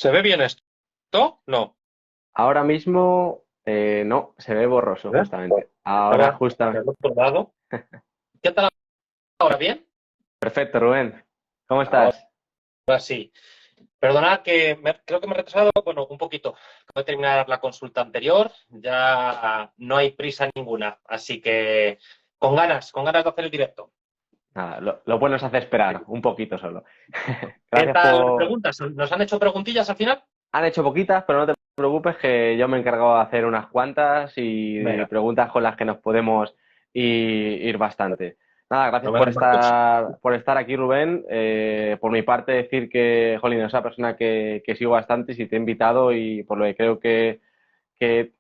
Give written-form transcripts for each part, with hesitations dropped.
¿Se ve bien esto? No. Ahora mismo no, se ve borroso ¿Eh? justamente. Ahora Ahora, hacia justamente. el otro lado. ¿Qué tal ahora? ¿Bien? Perfecto, Rubén. ¿Cómo Ahora estás? sí. Perdonad que creo que me he retrasado, bueno, un poquito. Acabo de terminar la consulta anterior, ya no hay prisa ninguna, así que con ganas de hacer el directo. Nada, lo bueno es hacer esperar, un poquito solo. ¿Qué Gracias tal las por... preguntas? ¿Nos han hecho preguntillas al final? Han hecho poquitas, pero no te preocupes que yo me he encargado de hacer unas cuantas y Venga, preguntas con las que nos podemos ir bastante. Nada, no gracias me pues. por estar aquí, Rubén. Por mi parte, decir que, jolín, es una persona que sigo bastante y si te he invitado y por lo que creo que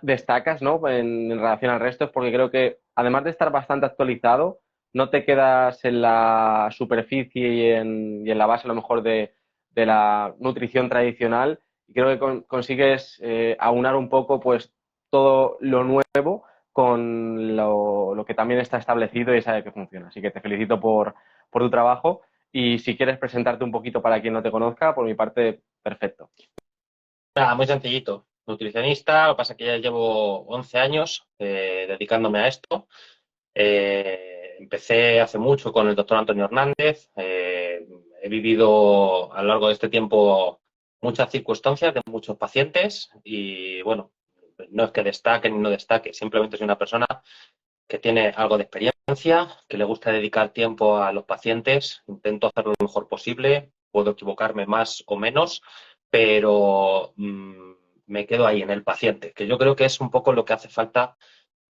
destacas, ¿no? En relación al resto, es porque creo que además de estar bastante actualizado, no te quedas en la superficie y en la base a lo mejor de la nutrición tradicional y creo que consigues aunar un poco pues todo lo nuevo con lo que también está establecido y sabe que funciona. Así que te felicito por tu trabajo y si quieres presentarte un poquito para quien no te conozca, por mi parte, perfecto. Nada, muy sencillito. Nutricionista, lo que pasa es que ya llevo 11 años dedicándome a esto. Empecé hace mucho con el doctor Antonio Hernández. He vivido a lo largo de este tiempo muchas circunstancias de muchos pacientes y bueno, no es que destaque ni no destaque, simplemente soy una persona que tiene algo de experiencia, que le gusta dedicar tiempo a los pacientes, intento hacerlo lo mejor posible, puedo equivocarme más o menos, pero me quedo ahí en el paciente, que yo creo que es un poco lo que hace falta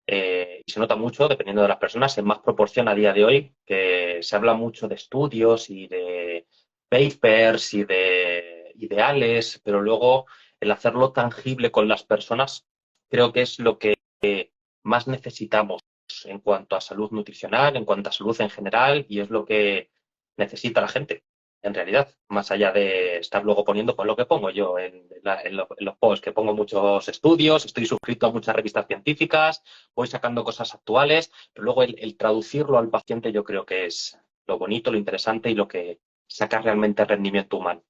y se nota mucho, dependiendo de las personas, en más proporción a día de hoy, que se habla mucho de estudios y de papers y de ideales, pero luego el hacerlo tangible con las personas creo que es lo que más necesitamos en cuanto a salud nutricional, en cuanto a salud en general, y es lo que necesita la gente, en realidad, más allá de estar luego poniendo por lo que pongo yo en los posts, que pongo muchos estudios, estoy suscrito a muchas revistas científicas, voy sacando cosas actuales, pero luego el traducirlo al paciente yo creo que es lo bonito, lo interesante y lo que saca realmente rendimiento humano.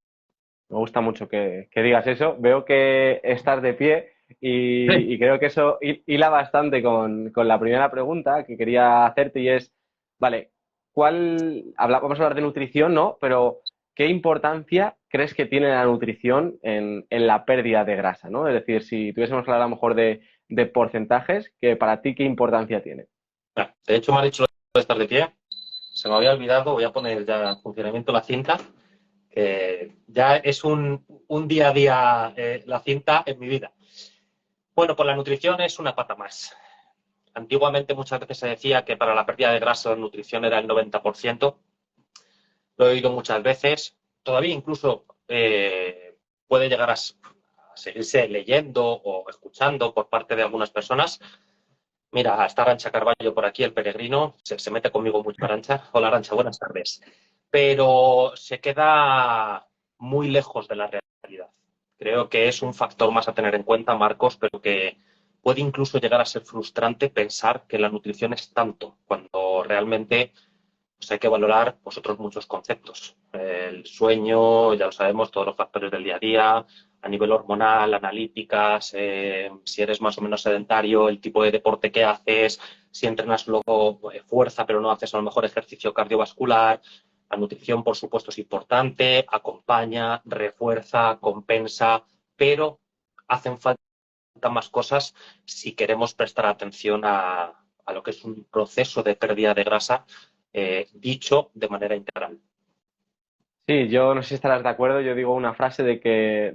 Me gusta mucho que digas eso. Veo que estás de pie y creo que eso hila bastante con la primera pregunta que quería hacerte y es, vale, vamos a hablar de nutrición, ¿no? Pero ¿qué importancia crees que tiene la nutrición en la pérdida de grasa, ¿no? Es decir, si tuviésemos que hablar a lo mejor de porcentajes, que para ti, ¿qué importancia tiene? De hecho, me ha dicho lo de estar de pie, se me había olvidado, voy a poner ya en funcionamiento la cinta, que ya es un día a día la cinta en mi vida. Bueno, pues la nutrición es una pata más. Antiguamente muchas veces se decía que para la pérdida de grasa la nutrición era el 90%. Lo he oído muchas veces. Todavía incluso puede llegar a seguirse leyendo o escuchando por parte de algunas personas. Mira, está Arancha Carballo por aquí, el peregrino, se mete conmigo mucho Arancha. Hola Arancha, buenas tardes. Pero se queda muy lejos de la realidad. Creo que es un factor más a tener en cuenta, Marcos, pero que puede incluso llegar a ser frustrante pensar que la nutrición es tanto, cuando realmente pues hay que valorar pues, otros muchos conceptos. El sueño, ya lo sabemos, todos los factores del día a día, a nivel hormonal, analíticas, si eres más o menos sedentario, el tipo de deporte que haces, si entrenas luego fuerza pero no haces a lo mejor ejercicio cardiovascular. La nutrición, por supuesto, es importante, acompaña, refuerza, compensa, pero hacen falta más cosas si queremos prestar atención a lo que es un proceso de pérdida de grasa dicho de manera integral. Sí, yo no sé si estarás de acuerdo. Yo digo una frase de que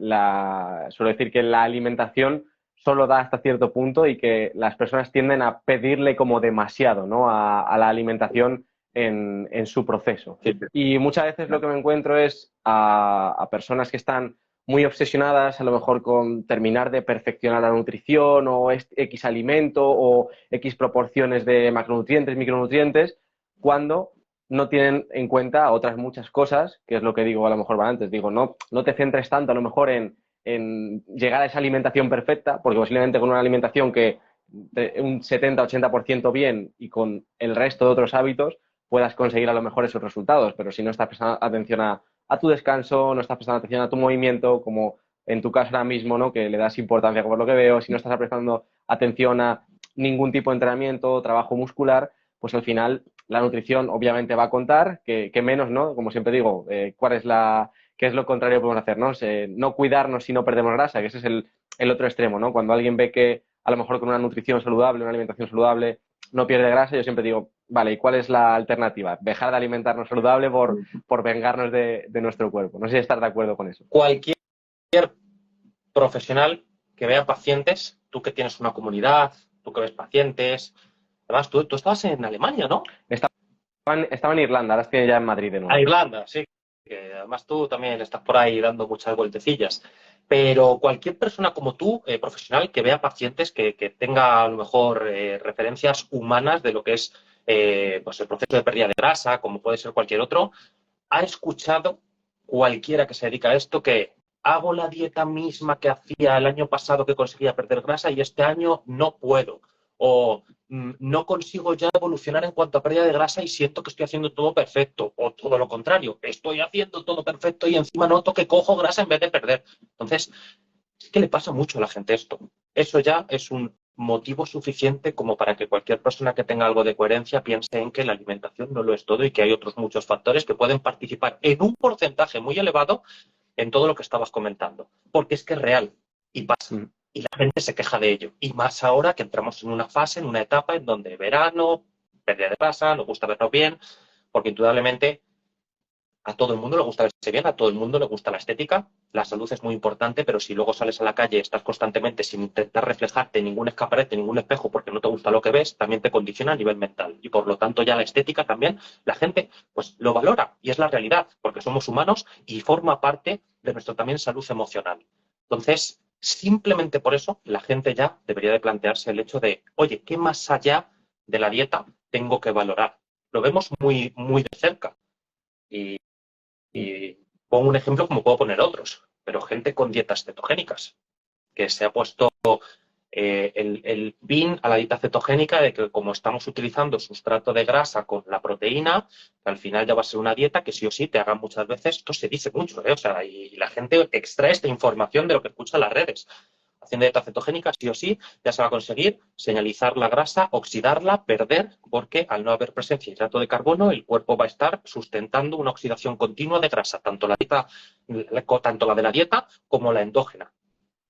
suelo decir que la alimentación solo da hasta cierto punto y que las personas tienden a pedirle como demasiado, ¿no? A la alimentación en su proceso. Sí, Y muchas veces lo que me encuentro es a personas que están muy obsesionadas a lo mejor con terminar de perfeccionar la nutrición o X alimento o X proporciones de macronutrientes, micronutrientes, cuando no tienen en cuenta otras muchas cosas, que es lo que digo a lo mejor antes. Digo, no te centres tanto a lo mejor en llegar a esa alimentación perfecta, porque posiblemente con una alimentación que de un 70-80% bien y con el resto de otros hábitos puedas conseguir a lo mejor esos resultados, pero si no estás prestando atención a tu descanso, no estás prestando atención a tu movimiento, como en tu caso ahora mismo, ¿no? Que le das importancia, por lo que veo, si no estás prestando atención a ningún tipo de entrenamiento, trabajo muscular, pues al final la nutrición obviamente va a contar, que menos, ¿no? Como siempre digo, qué es lo contrario que podemos hacer, ¿no? No cuidarnos si no perdemos grasa, que ese es el otro extremo, ¿no? Cuando alguien ve que a lo mejor con una nutrición saludable, una alimentación saludable, no pierde grasa, yo siempre digo, vale, ¿y cuál es la alternativa? Dejar de alimentarnos saludable por vengarnos de nuestro cuerpo. No sé si estás de acuerdo con eso. Cualquier profesional que vea pacientes, tú que tienes una comunidad, tú que ves pacientes, además tú estabas en Alemania, ¿no? Estaba en Irlanda, ahora estoy ya en Madrid de nuevo. A Irlanda, sí. Que además tú también estás por ahí dando muchas vueltecillas. Pero cualquier persona como tú, profesional, que vea pacientes, que tenga a lo mejor referencias humanas de lo que es pues el proceso de pérdida de grasa, como puede ser cualquier otro, ha escuchado cualquiera que se dedica a esto que hago la dieta misma que hacía el año pasado que conseguía perder grasa y este año no puedo. O no consigo ya evolucionar en cuanto a pérdida de grasa y siento que estoy haciendo todo perfecto. O todo lo contrario, estoy haciendo todo perfecto y encima noto que cojo grasa en vez de perder. Entonces, es que le pasa mucho a la gente esto. Eso ya es un motivo suficiente como para que cualquier persona que tenga algo de coherencia piense en que la alimentación no lo es todo y que hay otros muchos factores que pueden participar en un porcentaje muy elevado en todo lo que estabas comentando. Porque es que es real y pasa. Y la gente se queja de ello. Y más ahora que entramos en una fase, en una etapa en donde verano, pérdida de grasa, nos gusta vernos bien, porque indudablemente a todo el mundo le gusta verse bien, a todo el mundo le gusta la estética, la salud es muy importante, pero si luego sales a la calle y estás constantemente sin intentar reflejarte en ningún escaparate, en ningún espejo, porque no te gusta lo que ves, también te condiciona a nivel mental. Y por lo tanto ya la estética también, la gente pues lo valora y es la realidad, porque somos humanos y forma parte de nuestra también salud emocional. Entonces, simplemente por eso la gente ya debería de plantearse el hecho de, oye, ¿qué más allá de la dieta tengo que valorar? Lo vemos muy, muy de cerca. Y pongo un ejemplo como puedo poner otros, pero gente con dietas cetogénicas, que se ha puesto el pin a la dieta cetogénica de que como estamos utilizando sustrato de grasa con la proteína, que al final ya va a ser una dieta que sí o sí te haga muchas veces, esto se dice mucho, o sea, y la gente extrae esta información de lo que escucha en las redes. Haciendo dieta cetogénica, sí o sí, ya se va a conseguir señalizar la grasa, oxidarla, perder, porque al no haber presencia de hidrato de carbono, el cuerpo va a estar sustentando una oxidación continua de grasa, tanto la de la dieta como la endógena.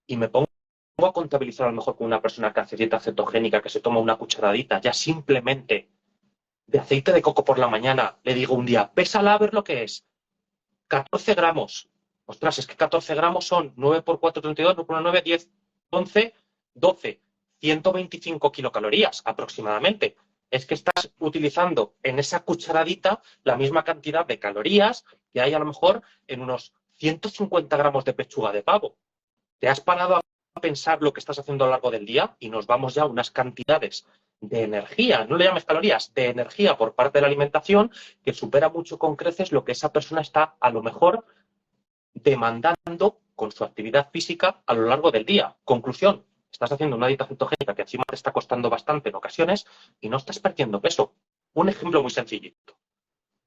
Y me pongo a contabilizar a lo mejor con una persona que hace dieta cetogénica, que se toma una cucharadita ya simplemente de aceite de coco por la mañana, le digo un día, pésala a ver lo que es, 14 gramos. Ostras, es que 14 gramos son 9 por 4, 32, 9 por 9, 10, 11, 12, 125 kilocalorías aproximadamente. Es que estás utilizando en esa cucharadita la misma cantidad de calorías que hay a lo mejor en unos 150 gramos de pechuga de pavo. ¿Te has parado a pensar lo que estás haciendo a lo largo del día? Y nos vamos ya a unas cantidades de energía, no le llames calorías, de energía por parte de la alimentación que supera mucho con creces lo que esa persona está a lo mejor demandando con su actividad física a lo largo del día. Conclusión, estás haciendo una dieta cetogénica que encima te está costando bastante en ocasiones y no estás perdiendo peso. Un ejemplo muy sencillito.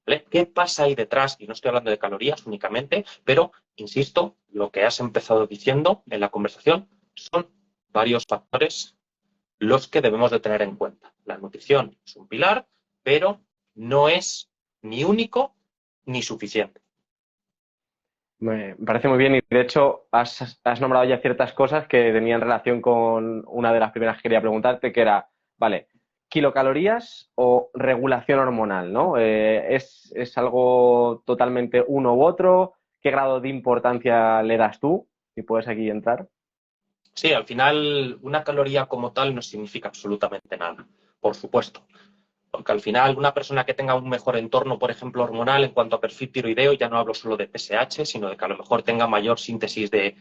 ¿Vale? ¿Qué pasa ahí detrás? Y no estoy hablando de calorías únicamente, pero, insisto, lo que has empezado diciendo en la conversación son varios factores los que debemos de tener en cuenta. La nutrición es un pilar, pero no es ni único ni suficiente. Me parece muy bien y de hecho has nombrado ya ciertas cosas que tenían relación con una de las primeras que quería preguntarte, que era, vale, kilocalorías o regulación hormonal, ¿no? ¿Es algo totalmente uno u otro? ¿Qué grado de importancia le das tú? Si puedes aquí entrar. Sí, al final una caloría como tal no significa absolutamente nada, por supuesto. Porque al final una persona que tenga un mejor entorno, por ejemplo, hormonal en cuanto a perfil tiroideo, ya no hablo solo de TSH, sino de que a lo mejor tenga mayor síntesis de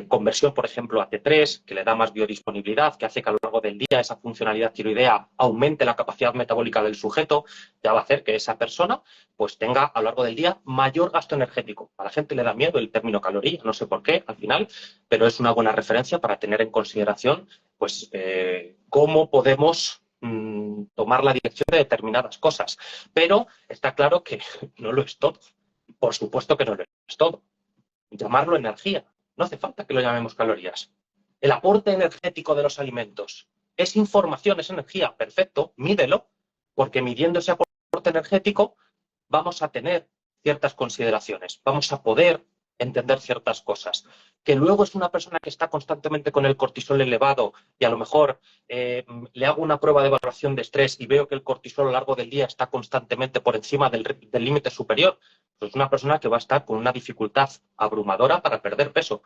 conversión, por ejemplo, a T3, que le da más biodisponibilidad, que hace que a lo largo del día esa funcionalidad tiroidea aumente la capacidad metabólica del sujeto, ya va a hacer que esa persona pues tenga a lo largo del día mayor gasto energético. A la gente le da miedo el término caloría, no sé por qué al final, pero es una buena referencia para tener en consideración pues cómo podemos tomar la dirección de determinadas cosas. Pero está claro que no lo es todo. Por supuesto que no lo es todo. Llamarlo energía. No hace falta que lo llamemos calorías. El aporte energético de los alimentos es información, es energía. Perfecto, mídelo, porque midiendo ese aporte energético vamos a tener ciertas consideraciones, vamos a poder entender ciertas cosas. Que luego es una persona que está constantemente con el cortisol elevado y a lo mejor le hago una prueba de evaluación de estrés y veo que el cortisol a lo largo del día está constantemente por encima del límite superior, pues es una persona que va a estar con una dificultad abrumadora para perder peso.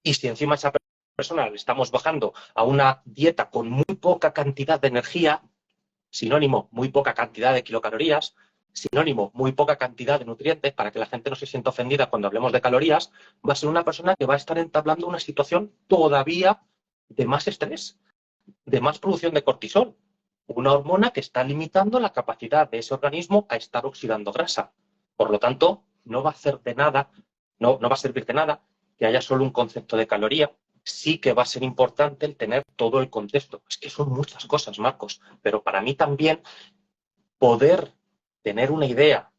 Y si encima a esa persona le estamos bajando a una dieta con muy poca cantidad de energía, sinónimo, muy poca cantidad de kilocalorías, sinónimo, muy poca cantidad de nutrientes, para que la gente no se sienta ofendida cuando hablemos de calorías, va a ser una persona que va a estar entablando una situación todavía de más estrés, de más producción de cortisol, una hormona que está limitando la capacidad de ese organismo a estar oxidando grasa. Por lo tanto, no va a hacer de nada, no va a servir de nada que haya solo un concepto de caloría. Sí que va a ser importante el tener todo el contexto. Es que son muchas cosas, Marcos, pero para mí también poder tener una idea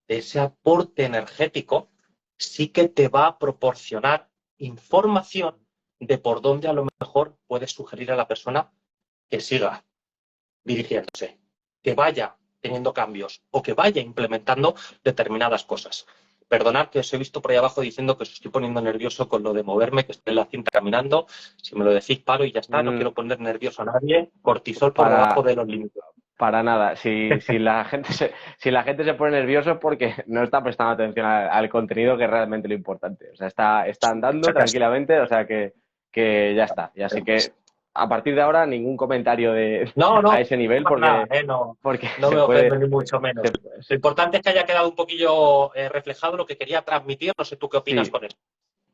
de ese aporte energético sí que te va a proporcionar información de por dónde a lo mejor puedes sugerir a la persona que siga dirigiéndose, que vaya teniendo cambios o que vaya implementando determinadas cosas. Perdonad que os he visto por ahí abajo diciendo que os estoy poniendo nervioso con lo de moverme, que estoy en la cinta caminando. Si me lo decís, paro y ya está. No quiero poner nervioso a nadie. Cortisol por debajo Para, de los límites. para nada. Si la gente si la gente se pone nervioso es porque no está prestando atención al contenido, que es realmente lo importante. O sea, está andando tranquilamente, o sea que ya está. Y así que a partir de ahora ningún comentario No, a no, ese nivel no pasa nada, porque no se me ofendo puede. ni mucho menos. se- Lo importante es que haya quedado un poquillo reflejado lo que quería transmitir. No sé tú qué opinas sí, con esto.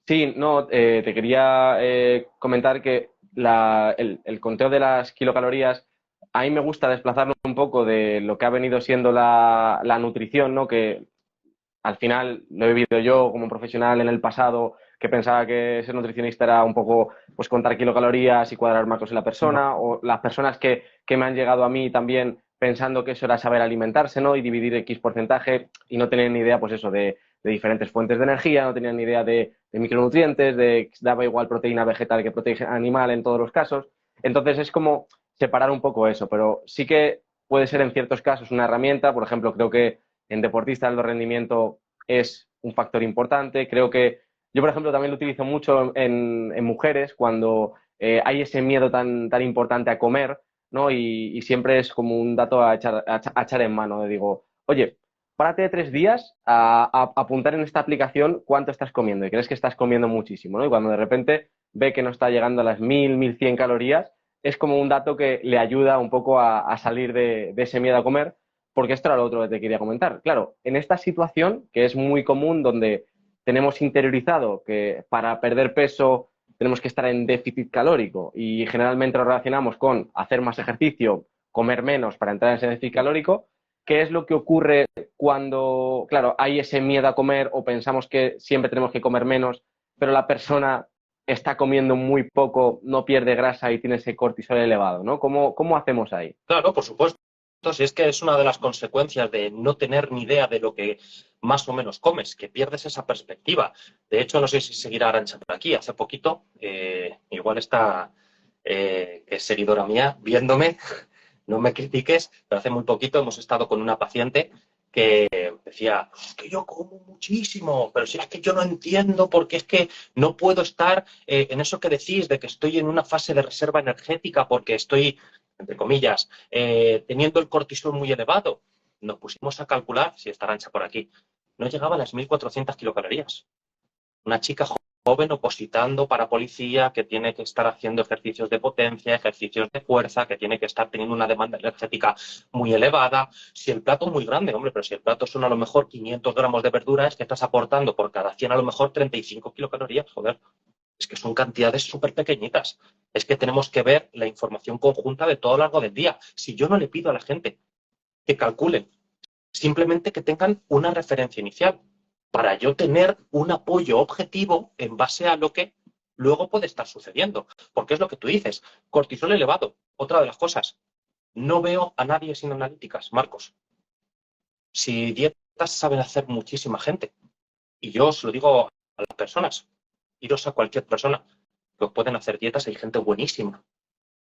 sí, no, te quería comentar que el conteo de las kilocalorías, a mí me gusta desplazarlo un poco de lo que ha venido siendo la nutrición, ¿no? Que al final lo he vivido yo como profesional en el pasado, que pensaba que ser nutricionista era un poco pues contar kilocalorías y cuadrar macros en la No. persona, o las personas que me han llegado a mí también pensando que eso era saber alimentarse, ¿no? Y dividir X porcentaje y no tenían ni idea, pues eso, de diferentes fuentes de energía, no tenían ni idea de micronutrientes, de que daba igual proteína vegetal que proteína animal en todos los casos. Entonces es como separar un poco eso, pero sí que puede ser en ciertos casos una herramienta. Por ejemplo, creo que en deportistas de alto rendimiento es un factor importante. Creo que yo, por ejemplo, también lo utilizo mucho en mujeres cuando hay ese miedo tan importante a comer, ¿no? Y siempre es como un dato a echar en mano. Digo, oye, párate 3 días a apuntar en esta aplicación cuánto estás comiendo y crees que estás comiendo muchísimo, ¿no? Y cuando de repente ve que no está llegando a las 1.100 calorías, es como un dato que le ayuda un poco a salir de ese miedo a comer, porque esto era lo otro que te quería comentar. Claro, en esta situación, que es muy común, donde tenemos interiorizado que para perder peso tenemos que estar en déficit calórico y generalmente lo relacionamos con hacer más ejercicio, comer menos para entrar en ese déficit calórico. ¿Qué es lo que ocurre cuando, claro, hay ese miedo a comer o pensamos que siempre tenemos que comer menos, pero la persona está comiendo muy poco, no pierde grasa y tiene ese cortisol elevado, ¿no? ¿Cómo hacemos ahí? Claro, por supuesto. Si es que es una de las consecuencias de no tener ni idea de lo que más o menos comes, que pierdes esa perspectiva. De hecho, no sé si seguirá Arantxa por aquí. Hace poquito, igual está, que es seguidora mía, viéndome, no me critiques, pero hace muy poquito hemos estado con una paciente que decía, es que yo como muchísimo, pero si es que yo no entiendo porque es que no puedo estar en eso que decís de que estoy en una fase de reserva energética porque estoy, entre comillas, teniendo el cortisol muy elevado. Nos pusimos a calcular, si está Arantxa por aquí, no llegaba a las 1.400 kilocalorías. Una chica joven opositando para policía, que tiene que estar haciendo ejercicios de potencia, ejercicios de fuerza, que tiene que estar teniendo una demanda energética muy elevada. Si el plato es muy grande, hombre, pero si el plato son a lo mejor 500 gramos de verdura, es que estás aportando por cada 100 a lo mejor 35 kilocalorías, joder. Es que son cantidades súper pequeñitas. Es que tenemos que ver la información conjunta de todo lo largo del día. Si yo no le pido a la gente que calculen, simplemente que tengan una referencia inicial para yo tener un apoyo objetivo en base a lo que luego puede estar sucediendo. Porque es lo que tú dices, cortisol elevado. Otra de las cosas, no veo a nadie sin analíticas, Marcos. Si dietas saben hacer muchísima gente. Y yo os lo digo a las personas, iros a cualquier persona que os pueden hacer dietas, hay gente buenísima,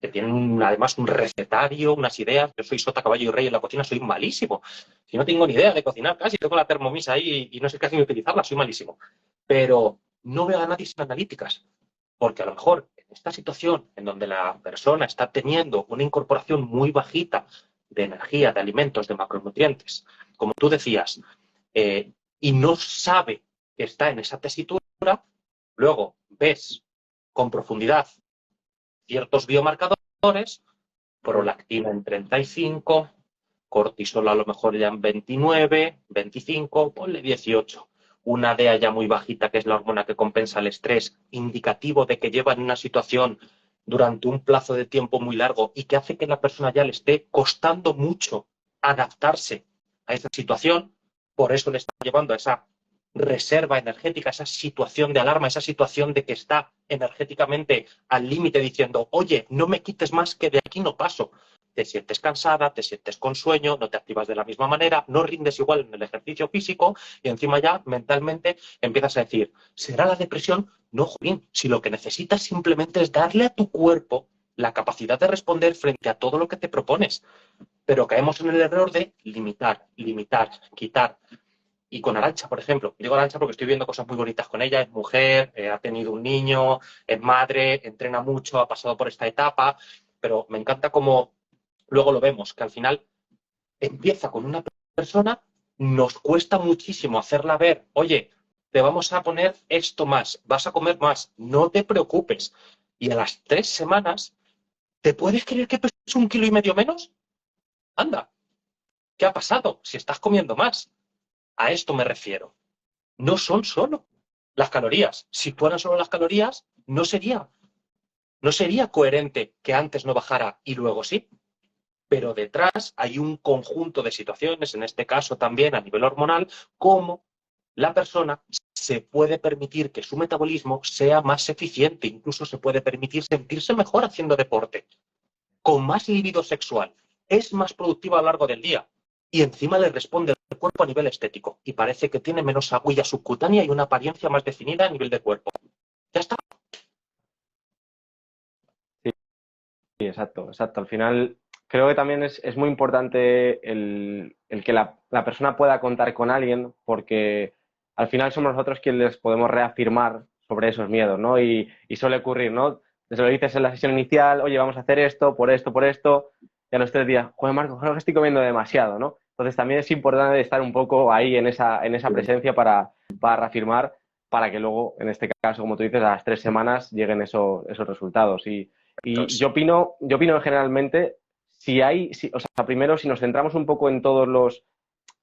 que tienen además un recetario, unas ideas. Yo soy sota, caballo y rey en la cocina, soy malísimo. Si no tengo ni idea de cocinar casi, tengo la Thermomix ahí y no sé casi ni utilizarla, soy malísimo. Pero no veo a nadie sin analíticas, porque a lo mejor en esta situación en donde la persona está teniendo una incorporación muy bajita de energía, de alimentos, de macronutrientes, como tú decías, y no sabe que está en esa tesitura, luego ves con profundidad ciertos biomarcadores, prolactina en 35, cortisol a lo mejor ya en 29, 25, ponle 18. Una DEA ya muy bajita, que es la hormona que compensa el estrés, indicativo de que lleva en una situación durante un plazo de tiempo muy largo y que hace que la persona ya le esté costando mucho adaptarse a esa situación, por eso le está llevando a esa reserva energética, esa situación de alarma, esa situación de que está energéticamente al límite diciendo, oye, no me quites más que de aquí no paso. Te sientes cansada, te sientes con sueño, no te activas de la misma manera, no rindes igual en el ejercicio físico y encima ya mentalmente empiezas a decir, ¿será la depresión? No, Jurín, si lo que necesitas simplemente es darle a tu cuerpo la capacidad de responder frente a todo lo que te propones. Pero caemos en el error de limitar, limitar, quitar. Y con Arantxa, por ejemplo, digo Arantxa porque estoy viendo cosas muy bonitas con ella, es mujer, ha tenido un niño, es madre, entrena mucho, ha pasado por esta etapa, pero me encanta cómo luego lo vemos, que al final empieza con una persona, nos cuesta muchísimo hacerla ver, oye, te vamos a poner esto más, vas a comer más, no te preocupes. Y a las 3 semanas, ¿te puedes creer que pesas 1,5 kilos menos? Anda, ¿qué ha pasado? Si estás comiendo más. A esto me refiero. No son solo las calorías. Si fueran solo las calorías, no sería coherente que antes no bajara y luego sí. Pero detrás hay un conjunto de situaciones, en este caso también a nivel hormonal, cómo la persona se puede permitir que su metabolismo sea más eficiente, incluso se puede permitir sentirse mejor haciendo deporte, con más libido sexual, es más productiva a lo largo del día y encima le responde el cuerpo a nivel estético y parece que tiene menos agüilla subcutánea y una apariencia más definida a nivel de cuerpo. Ya está. Sí, sí, exacto, exacto. Al final creo que también es muy importante el que la persona pueda contar con alguien porque al final somos nosotros quienes les podemos reafirmar sobre esos miedos, ¿no? Y suele ocurrir, ¿no? Desde lo dices en la sesión inicial, oye, vamos a hacer esto, por esto, y a los 3 días, joder, Marco, creo que estoy comiendo demasiado, ¿no? Entonces también es importante estar un poco ahí en esa presencia para reafirmar, para que luego, en este caso, como tú dices, a las 3 semanas lleguen esos resultados. Y yo opino generalmente, o sea, primero, si nos centramos un poco en todos los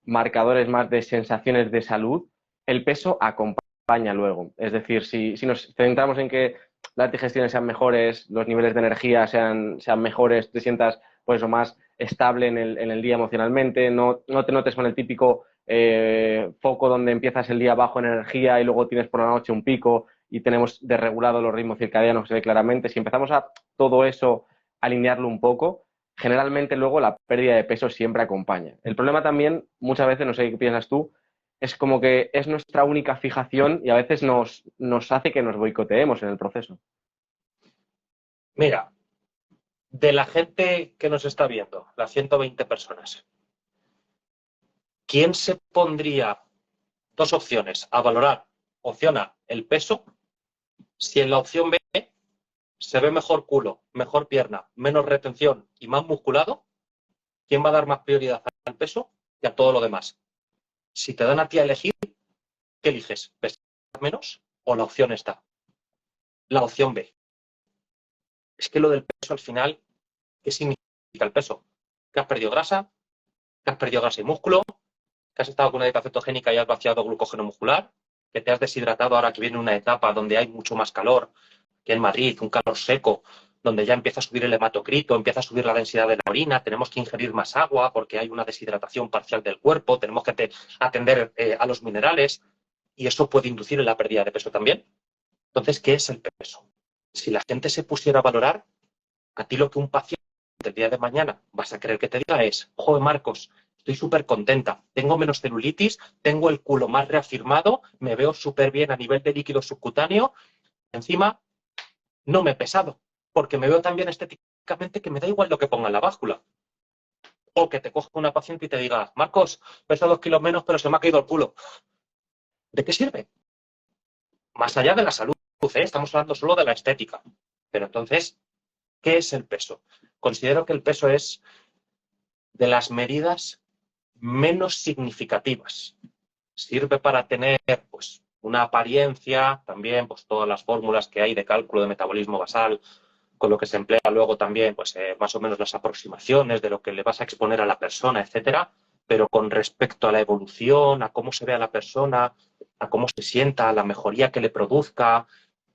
marcadores más de sensaciones de salud, el peso acompaña luego. Es decir, si nos centramos en que las digestiones sean mejores, los niveles de energía sean mejores, te sientas pues, más estable en el día emocionalmente, no te notes con el típico foco donde empiezas el día bajo en energía y luego tienes por la noche un pico y tenemos desregulado los ritmos circadianos, se ve claramente. Si empezamos a todo eso alinearlo un poco, generalmente luego la pérdida de peso siempre acompaña. El problema también, muchas veces, no sé qué piensas tú, es como que es nuestra única fijación y a veces nos hace que nos boicoteemos en el proceso. Mira, de la gente que nos está viendo, las 120 personas, ¿quién se pondría dos opciones a valorar? Opción A, el peso. Si en la opción B se ve mejor culo, mejor pierna, menos retención y más musculado, ¿quién va a dar más prioridad al peso y a todo lo demás? Si te dan a ti a elegir, ¿qué eliges? ¿Pesar menos o la opción está? La opción B. Es que lo del peso al final, ¿qué significa el peso? ¿Que has perdido grasa? ¿Que has perdido grasa y músculo? ¿Que has estado con una dieta cetogénica y has vaciado glucógeno muscular? ¿Que te has deshidratado ahora que viene una etapa donde hay mucho más calor que en Madrid, un calor seco, donde ya empieza a subir el hematocrito, empieza a subir la densidad de la orina, tenemos que ingerir más agua porque hay una deshidratación parcial del cuerpo, tenemos que atender a los minerales y eso puede inducir en la pérdida de peso también? Entonces, ¿qué es el peso? Si la gente se pusiera a valorar, a ti lo que un paciente el día de mañana vas a querer que te diga es, joder, Marcos, estoy súper contenta, tengo menos celulitis, tengo el culo más reafirmado, me veo súper bien a nivel de líquido subcutáneo, encima no me he pesado, porque me veo tan bien estéticamente que me da igual lo que ponga en la báscula. O que te coja una paciente y te diga, Marcos, peso 2 kilos menos, pero se me ha caído el culo. ¿De qué sirve? Más allá de la salud, ¿eh? Estamos hablando solo de la estética. Pero entonces, ¿qué es el peso? Considero que el peso es de las medidas menos significativas. Sirve para tener pues, una apariencia, también pues, todas las fórmulas que hay de cálculo de metabolismo basal, con lo que se emplea luego también pues, más o menos las aproximaciones de lo que le vas a exponer a la persona, etcétera, pero con respecto a la evolución, a cómo se ve a la persona, a cómo se sienta, a la mejoría que le produzca,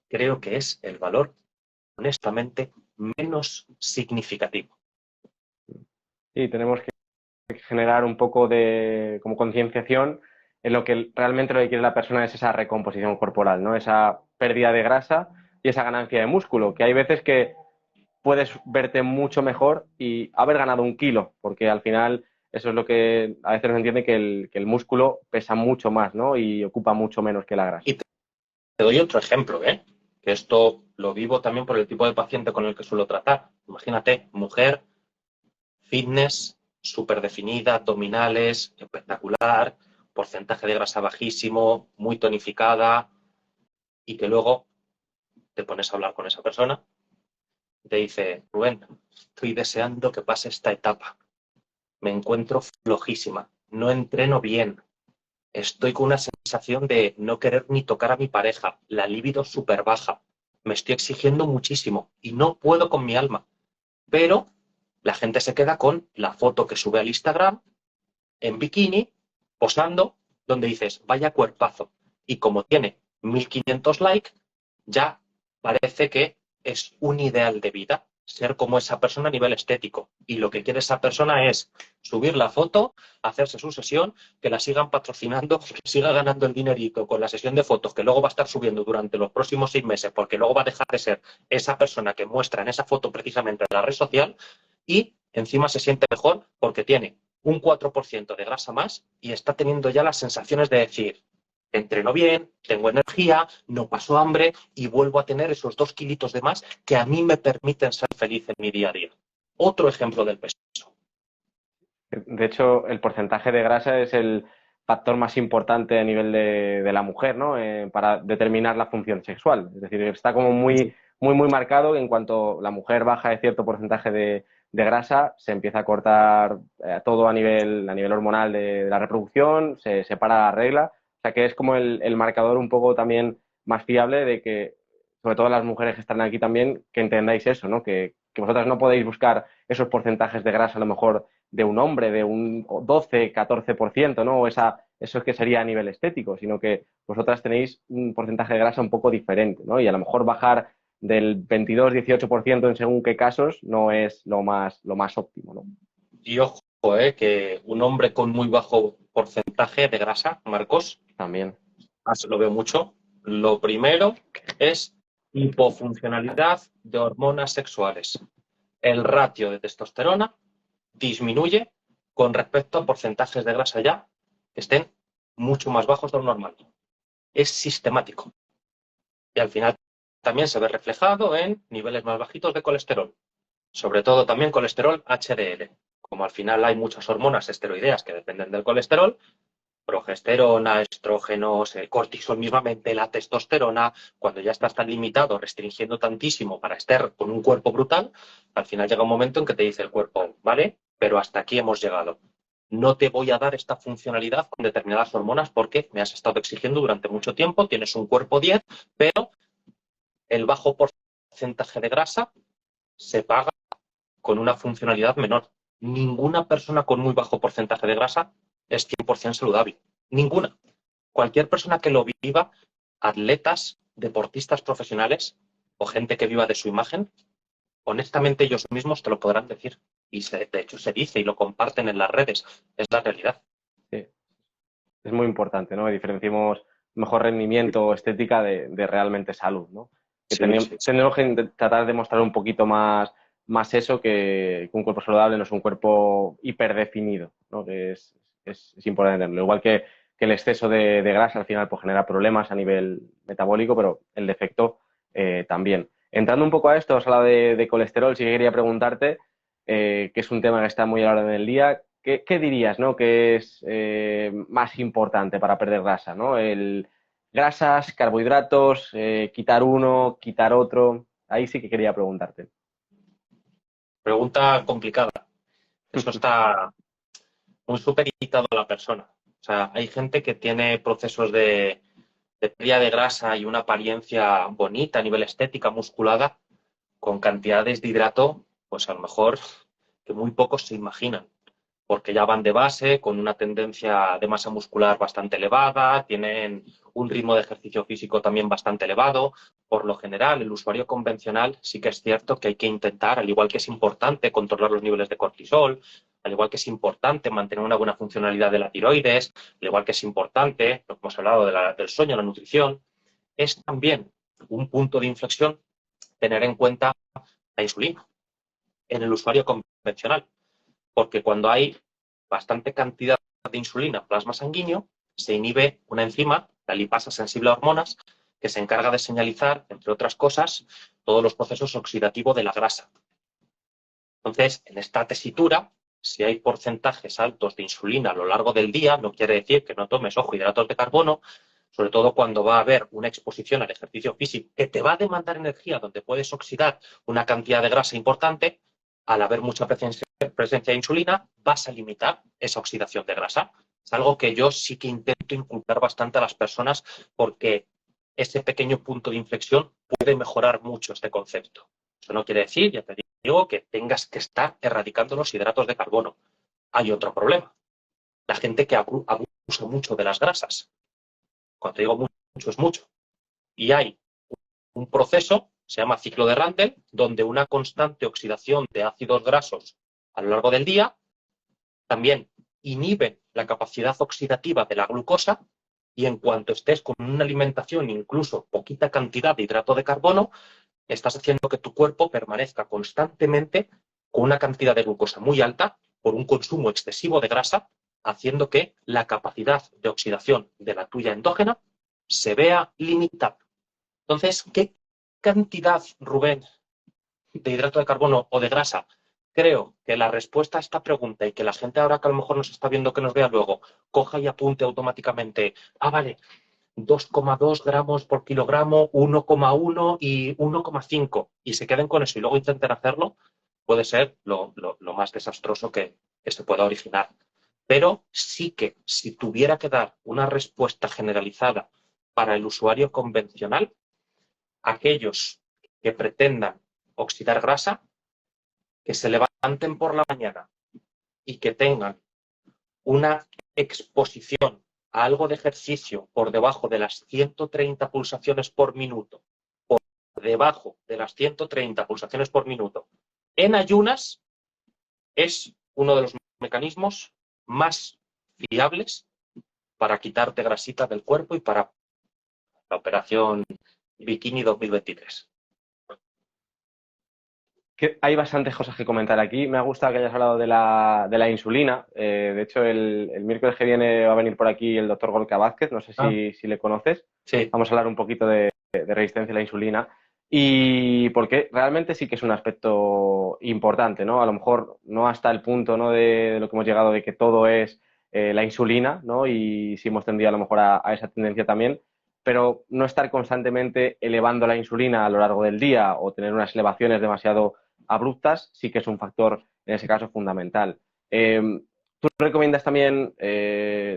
creo que es el valor, honestamente, menos significativo. Y tenemos que generar un poco de como concienciación en lo que realmente lo que quiere la persona es esa recomposición corporal, ¿no? Esa pérdida de grasa y esa ganancia de músculo, que hay veces que puedes verte mucho mejor y haber ganado 1 kilo, porque al final eso es lo que a veces no se entiende, que el músculo pesa mucho más, ¿no? Y ocupa mucho menos que la grasa. Y te doy otro ejemplo, que esto lo vivo también por el tipo de paciente con el que suelo tratar. Imagínate, mujer, fitness, súper definida, abdominales, espectacular, porcentaje de grasa bajísimo, muy tonificada, y que luego te pones a hablar con esa persona y te dice, Rubén, estoy deseando que pase esta etapa. Me encuentro flojísima, no entreno bien, estoy con una sensación de no querer ni tocar a mi pareja, la libido súper baja, me estoy exigiendo muchísimo y no puedo con mi alma. Pero la gente se queda con la foto que sube al Instagram en bikini, posando, donde dices, vaya cuerpazo. Y como tiene 1500 likes, ya parece que es un ideal de vida ser como esa persona a nivel estético. Y lo que quiere esa persona es subir la foto, hacerse su sesión, que la sigan patrocinando, que siga ganando el dinerito con la sesión de fotos que luego va a estar subiendo durante los próximos 6 meses, porque luego va a dejar de ser esa persona que muestra en esa foto precisamente en la red social y encima se siente mejor porque tiene un 4% de grasa más y está teniendo ya las sensaciones de decir, entreno bien, tengo energía, no paso hambre y vuelvo a tener esos 2 kilitos de más que a mí me permiten ser feliz en mi día a día. Otro ejemplo del peso. De hecho, el porcentaje de grasa es el factor más importante a nivel de la mujer, ¿no? Para determinar la función sexual. Es decir, está como muy marcado. En cuanto la mujer baja de cierto porcentaje de grasa, se empieza a cortar todo a nivel hormonal de la reproducción, se separa la regla. O sea que es como el marcador un poco también más fiable de que, sobre todo las mujeres que están aquí también, que entendáis eso, ¿no? Que vosotras no podéis buscar esos porcentajes de grasa a lo mejor de un hombre, de un 12, 14%, ¿no? O eso que sería a nivel estético, sino que vosotras tenéis un porcentaje de grasa un poco diferente, ¿no? Y a lo mejor bajar del 22, 18% en según qué casos no es lo más óptimo, ¿no? Y ojo, que un hombre con muy bajo porcentaje de grasa, Marcos, También. lo veo mucho. Lo primero es hipofuncionalidad de hormonas sexuales. El ratio de testosterona disminuye con respecto a porcentajes de grasa ya que estén mucho más bajos de lo normal. Es sistemático. Y al final también se ve reflejado en niveles más bajitos de colesterol. Sobre todo también colesterol HDL. Como al final hay muchas hormonas esteroideas que dependen del colesterol, progesterona, estrógenos, el cortisol mismamente, la testosterona, cuando ya estás tan limitado, restringiendo tantísimo para estar con un cuerpo brutal, al final llega un momento en que te dice el cuerpo, vale, pero hasta aquí hemos llegado. No te voy a dar esta funcionalidad con determinadas hormonas porque me has estado exigiendo durante mucho tiempo, tienes un cuerpo 10, pero el bajo porcentaje de grasa se paga con una funcionalidad menor. Ninguna persona con muy bajo porcentaje de grasa es 100% saludable. Ninguna. Cualquier persona que lo viva, atletas, deportistas profesionales o gente que viva de su imagen, honestamente ellos mismos te lo podrán decir. Y de hecho se dice y lo comparten en las redes. Es la realidad. Sí. Es muy importante, ¿no? Que diferenciemos mejor rendimiento o estética de realmente salud, ¿no? Que Sí, sí, sí. tenemos que tratar de mostrar un poquito más más eso que un cuerpo saludable no es un cuerpo hiperdefinido, ¿no? Que es importante entenderlo. Igual que el exceso de grasa al final pues, genera problemas a nivel metabólico, pero el defecto también. Entrando un poco a esto, has hablado de colesterol, sí que quería preguntarte, que es un tema que está muy a la hora del día. ¿Qué dirías, ¿no? Que es más importante para perder grasa, ¿no? Grasas, carbohidratos, quitar uno, quitar otro. Ahí sí que quería preguntarte. Pregunta complicada. Eso está muy supeditado a la persona. O sea, hay gente que tiene procesos de pérdida de grasa y una apariencia bonita a nivel estética, musculada, con cantidades de hidrato, pues a lo mejor que muy pocos se imaginan, porque ya van de base, con una tendencia de masa muscular bastante elevada, tienen un ritmo de ejercicio físico también bastante elevado. Por lo general, el usuario convencional sí que es cierto que hay que intentar, al igual que es importante controlar los niveles de cortisol, al igual que es importante mantener una buena funcionalidad de la tiroides, al igual que es importante, lo que hemos hablado del sueño, la nutrición, es también un punto de inflexión tener en cuenta la insulina en el usuario convencional, porque cuando hay bastante cantidad de insulina en plasma sanguíneo, se inhibe una enzima, la lipasa sensible a hormonas, que se encarga de señalizar, entre otras cosas, todos los procesos oxidativos de la grasa. Entonces, en esta tesitura, si hay porcentajes altos de insulina a lo largo del día, no quiere decir que no tomes, ojo, hidratos de carbono, sobre todo cuando va a haber una exposición al ejercicio físico que te va a demandar energía, donde puedes oxidar una cantidad de grasa importante, al haber mucha presencia de insulina, vas a limitar esa oxidación de grasa. Es algo que yo sí que intento inculcar bastante a las personas porque ese pequeño punto de inflexión puede mejorar mucho este concepto. Eso no quiere decir, ya te digo, que tengas que estar erradicando los hidratos de carbono. Hay otro problema. La gente que abusa mucho de las grasas. Cuando te digo mucho, es mucho. Y hay un proceso, se llama ciclo de Randle, donde una constante oxidación de ácidos grasos a lo largo del día también inhibe la capacidad oxidativa de la glucosa y en cuanto estés con una alimentación, incluso poquita cantidad de hidrato de carbono, estás haciendo que tu cuerpo permanezca constantemente con una cantidad de glucosa muy alta por un consumo excesivo de grasa, haciendo que la capacidad de oxidación de la tuya endógena se vea limitada. Entonces, ¿qué cantidad, Rubén, de hidrato de carbono o de grasa? Creo que la respuesta a esta pregunta y que la gente ahora que a lo mejor nos está viendo que nos vea luego, coja y apunte automáticamente, vale, 2,2 gramos por kilogramo, 1,1 y 1,5 y se queden con eso y luego intenten hacerlo, puede ser lo más desastroso que se pueda originar. Pero sí que si tuviera que dar una respuesta generalizada para el usuario convencional, aquellos que pretendan oxidar grasa, que se levanten por la mañana y que tengan una exposición a algo de ejercicio por debajo de las 130 pulsaciones por minuto, por debajo de las 130 pulsaciones por minuto, en ayunas, es uno de los mecanismos más fiables para quitarte grasita del cuerpo y para la operación Bikini 2023. Hay bastantes cosas que comentar aquí. Me ha gustado que hayas hablado de la insulina. De hecho, el miércoles que viene va a venir por aquí el doctor Gorka Vázquez. No sé si le conoces. Sí. Vamos a hablar un poquito de resistencia a la insulina. Y porque realmente sí que es un aspecto importante, ¿no? A lo mejor no hasta el punto, ¿no? de lo que hemos llegado de que todo es la insulina, ¿no? Y sí hemos tendido a lo mejor a esa tendencia también, pero no estar constantemente elevando la insulina a lo largo del día o tener unas elevaciones demasiado abruptas sí que es un factor, en ese caso, fundamental. ¿Tú recomiendas también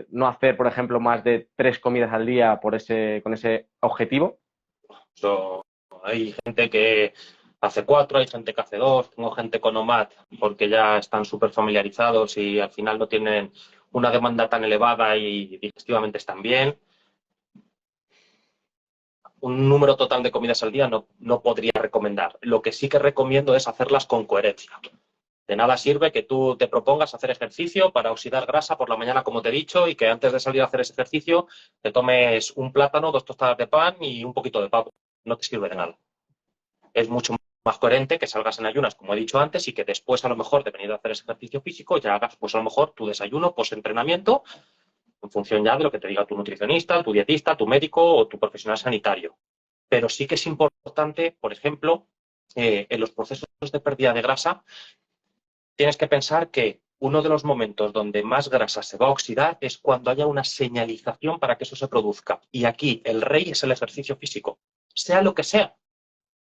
no hacer, por ejemplo, más de 3 comidas al día con ese objetivo? Hay gente que hace 4, hay gente que hace 2, tengo gente con OMAD porque ya están súper familiarizados y al final no tienen una demanda tan elevada y digestivamente están bien. Un número total de comidas al día no podría recomendar. Lo que sí que recomiendo es hacerlas con coherencia. De nada sirve que tú te propongas hacer ejercicio para oxidar grasa por la mañana, como te he dicho, y que antes de salir a hacer ese ejercicio te tomes un plátano, 2 tostadas de pan y un poquito de pavo. No te sirve de nada. Es mucho más coherente que salgas en ayunas, como he dicho antes, y que después, a lo mejor, de venir a hacer ese ejercicio físico, ya hagas, pues a lo mejor, tu desayuno, post-entrenamiento, en función ya de lo que te diga tu nutricionista, tu dietista, tu médico o tu profesional sanitario. Pero sí que es importante, por ejemplo, en los procesos de pérdida de grasa, tienes que pensar que uno de los momentos donde más grasa se va a oxidar es cuando haya una señalización para que eso se produzca. Y aquí el rey es el ejercicio físico, sea lo que sea.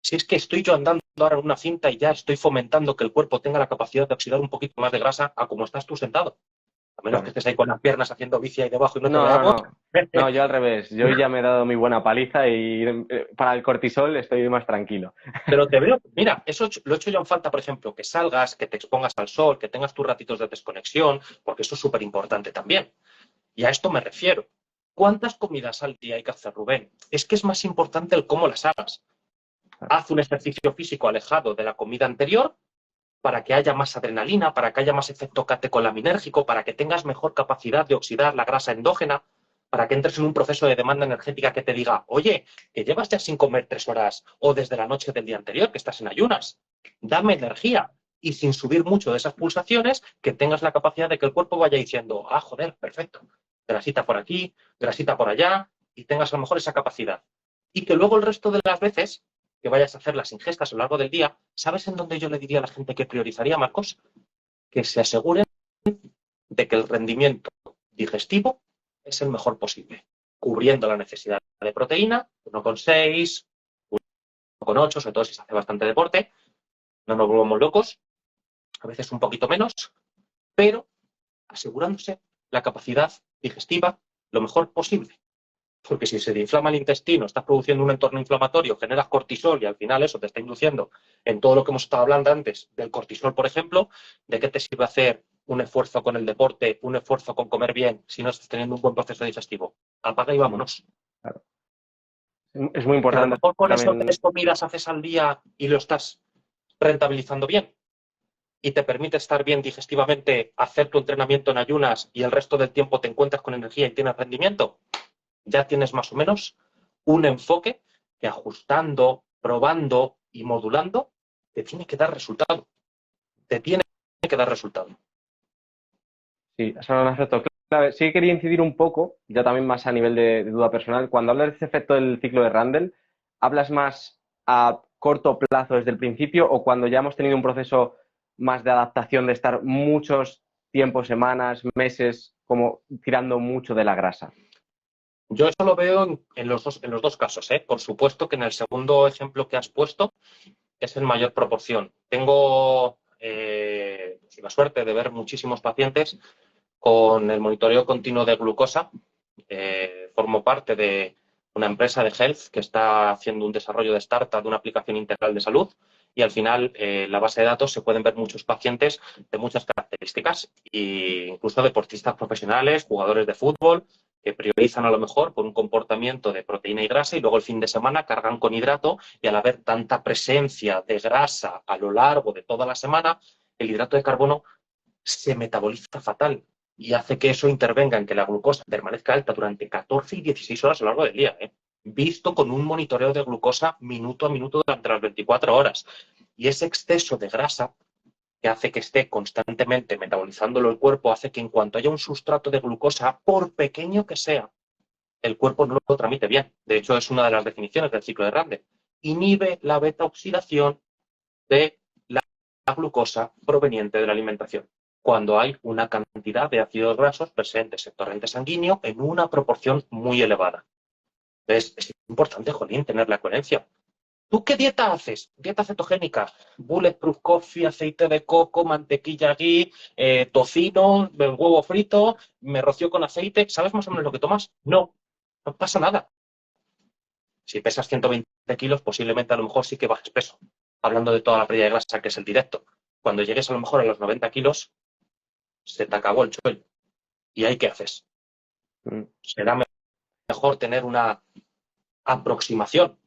Si es que estoy yo andando ahora en una cinta y ya estoy fomentando que el cuerpo tenga la capacidad de oxidar un poquito más de grasa a como estás tú sentado. A menos que Claro. estés ahí con las piernas haciendo bici ahí debajo y no te No, no, veamos. no. No, yo al revés. Yo ya me he dado mi buena paliza y para el cortisol estoy más tranquilo. Pero te veo, mira, eso lo he hecho yo en falta, por ejemplo, que salgas, que te expongas al sol, que tengas tus ratitos de desconexión, porque eso es súper importante también. Y a esto me refiero. ¿Cuántas comidas al día hay que hacer, Rubén? Es que es más importante el cómo las hagas. Haz un ejercicio físico alejado de la comida anterior para que haya más adrenalina, para que haya más efecto catecolinérgico, para que tengas mejor capacidad de oxidar la grasa endógena, para que entres en un proceso de demanda energética que te diga, oye, que llevas ya sin comer 3 horas o desde la noche del día anterior, que estás en ayunas, dame energía. Y sin subir mucho de esas pulsaciones, que tengas la capacidad de que el cuerpo vaya diciendo, ah, joder, perfecto, grasita por aquí, grasita por allá, y tengas a lo mejor esa capacidad. Y que luego el resto de las veces que vayas a hacer las ingestas a lo largo del día, ¿sabes en dónde yo le diría a la gente que priorizaría, Marcos? Que se aseguren de que el rendimiento digestivo es el mejor posible, cubriendo la necesidad de proteína, 1,6, 1,8, sobre todo si se hace bastante deporte, no nos volvamos locos, a veces un poquito menos, pero asegurándose la capacidad digestiva lo mejor posible. Porque si se te inflama el intestino, estás produciendo un entorno inflamatorio, generas cortisol y al final eso te está induciendo en todo lo que hemos estado hablando antes del cortisol, por ejemplo, ¿de qué te sirve hacer un esfuerzo con el deporte, un esfuerzo con comer bien, si no estás teniendo un buen proceso digestivo? Apaga y vámonos. Claro. Es muy Que a lo importante mejor con eso también. 3 comidas haces al día y lo estás rentabilizando bien y te permite estar bien digestivamente, hacer tu entrenamiento en ayunas y el resto del tiempo te encuentras con energía y tienes rendimiento, ya tienes más o menos un enfoque que ajustando, probando y modulando te tiene que dar resultado. Te tiene que dar resultado. Sí, eso es un aspecto clave. Sí quería incidir un poco, ya también más a nivel de duda personal. Cuando hablas de ese efecto del ciclo de Randle, ¿hablas más a corto plazo desde el principio o cuando ya hemos tenido un proceso más de adaptación de estar muchos tiempos, semanas, meses, como tirando mucho de la grasa? Yo eso lo veo en los dos casos, ¿eh? Por supuesto que en el segundo ejemplo que has puesto es en mayor proporción. Tengo la suerte de ver muchísimos pacientes con el monitoreo continuo de glucosa. Formo parte de una empresa de health que está haciendo un desarrollo de startup de una aplicación integral de salud y al final en la base de datos se pueden ver muchos pacientes de muchas características e incluso deportistas profesionales, jugadores de fútbol que priorizan a lo mejor por un comportamiento de proteína y grasa y luego el fin de semana cargan con hidrato y al haber tanta presencia de grasa a lo largo de toda la semana, el hidrato de carbono se metaboliza fatal y hace que eso intervenga en que la glucosa permanezca alta durante 14 y 16 horas a lo largo del día, visto con un monitoreo de glucosa minuto a minuto durante las 24 horas. Y ese exceso de grasa que hace que esté constantemente metabolizándolo el cuerpo, hace que en cuanto haya un sustrato de glucosa, por pequeño que sea, el cuerpo no lo tramite bien. De hecho, es una de las definiciones del ciclo de Rande. Inhibe la beta oxidación de la glucosa proveniente de la alimentación cuando hay una cantidad de ácidos grasos presentes en torrente sanguíneo en una proporción muy elevada. Entonces, es importante, jolín, tener la coherencia. ¿Tú qué dieta haces? Dieta cetogénica, bulletproof coffee, aceite de coco, mantequilla ghee, tocino, huevo frito, me rocío con aceite. ¿Sabes más o menos lo que tomas? No, no pasa nada. Si pesas 120 kilos, posiblemente a lo mejor sí que bajes peso. Hablando de toda la pérdida de grasa que es el directo. Cuando llegues a lo mejor a los 90 kilos, se te acabó el chollo. ¿Y ahí qué haces? Será mejor tener una aproximación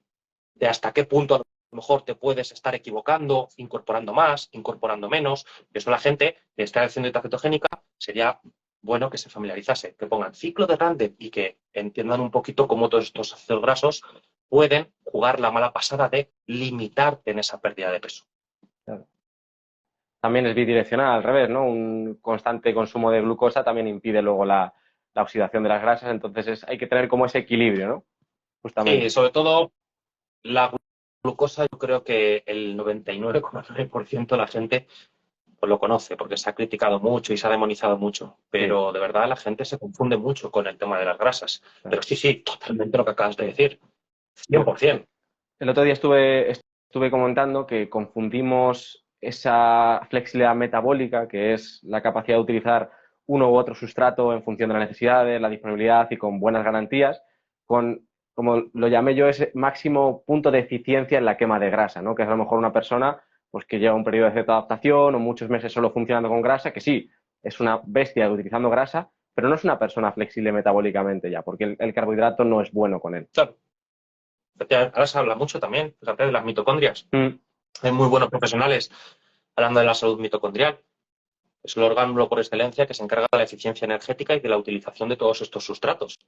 de hasta qué punto a lo mejor te puedes estar equivocando, incorporando más, incorporando menos. Eso la gente que está haciendo dieta cetogénica sería bueno que se familiarizase, que pongan ciclo de Randle y que entiendan un poquito cómo todos estos ácidos grasos pueden jugar la mala pasada de limitarte en esa pérdida de peso. Claro. También es bidireccional, al revés, ¿no? Un constante consumo de glucosa también impide luego la oxidación de las grasas, entonces hay que tener como ese equilibrio, ¿no? Sí, Justamente. sobre todo la glucosa, yo creo que el 99,9% de la gente pues lo conoce, porque se ha criticado mucho y se ha demonizado mucho, Sí, pero de verdad la gente se confunde mucho con el tema de las grasas. claro. Pero sí, sí, totalmente lo que acabas de decir, El, 100%. el otro día estuve comentando que confundimos esa flexibilidad metabólica, que es la capacidad de utilizar uno u otro sustrato en función de las necesidades, la disponibilidad y con buenas garantías, con, como lo llamé yo, ese máximo punto de eficiencia en la quema de grasa, ¿no? Que es a lo mejor una persona pues, que lleva un periodo de cierta adaptación o muchos meses solo funcionando con grasa, que sí, es una bestia utilizando grasa, pero no es una persona flexible metabólicamente ya, porque el carbohidrato no es bueno con él. Claro, ahora se habla mucho también, fíjate, de las mitocondrias. Mm, Hay muy buenos profesionales hablando de la salud mitocondrial. Es el órgano por excelencia que se encarga de la eficiencia energética y de la utilización de todos estos sustratos.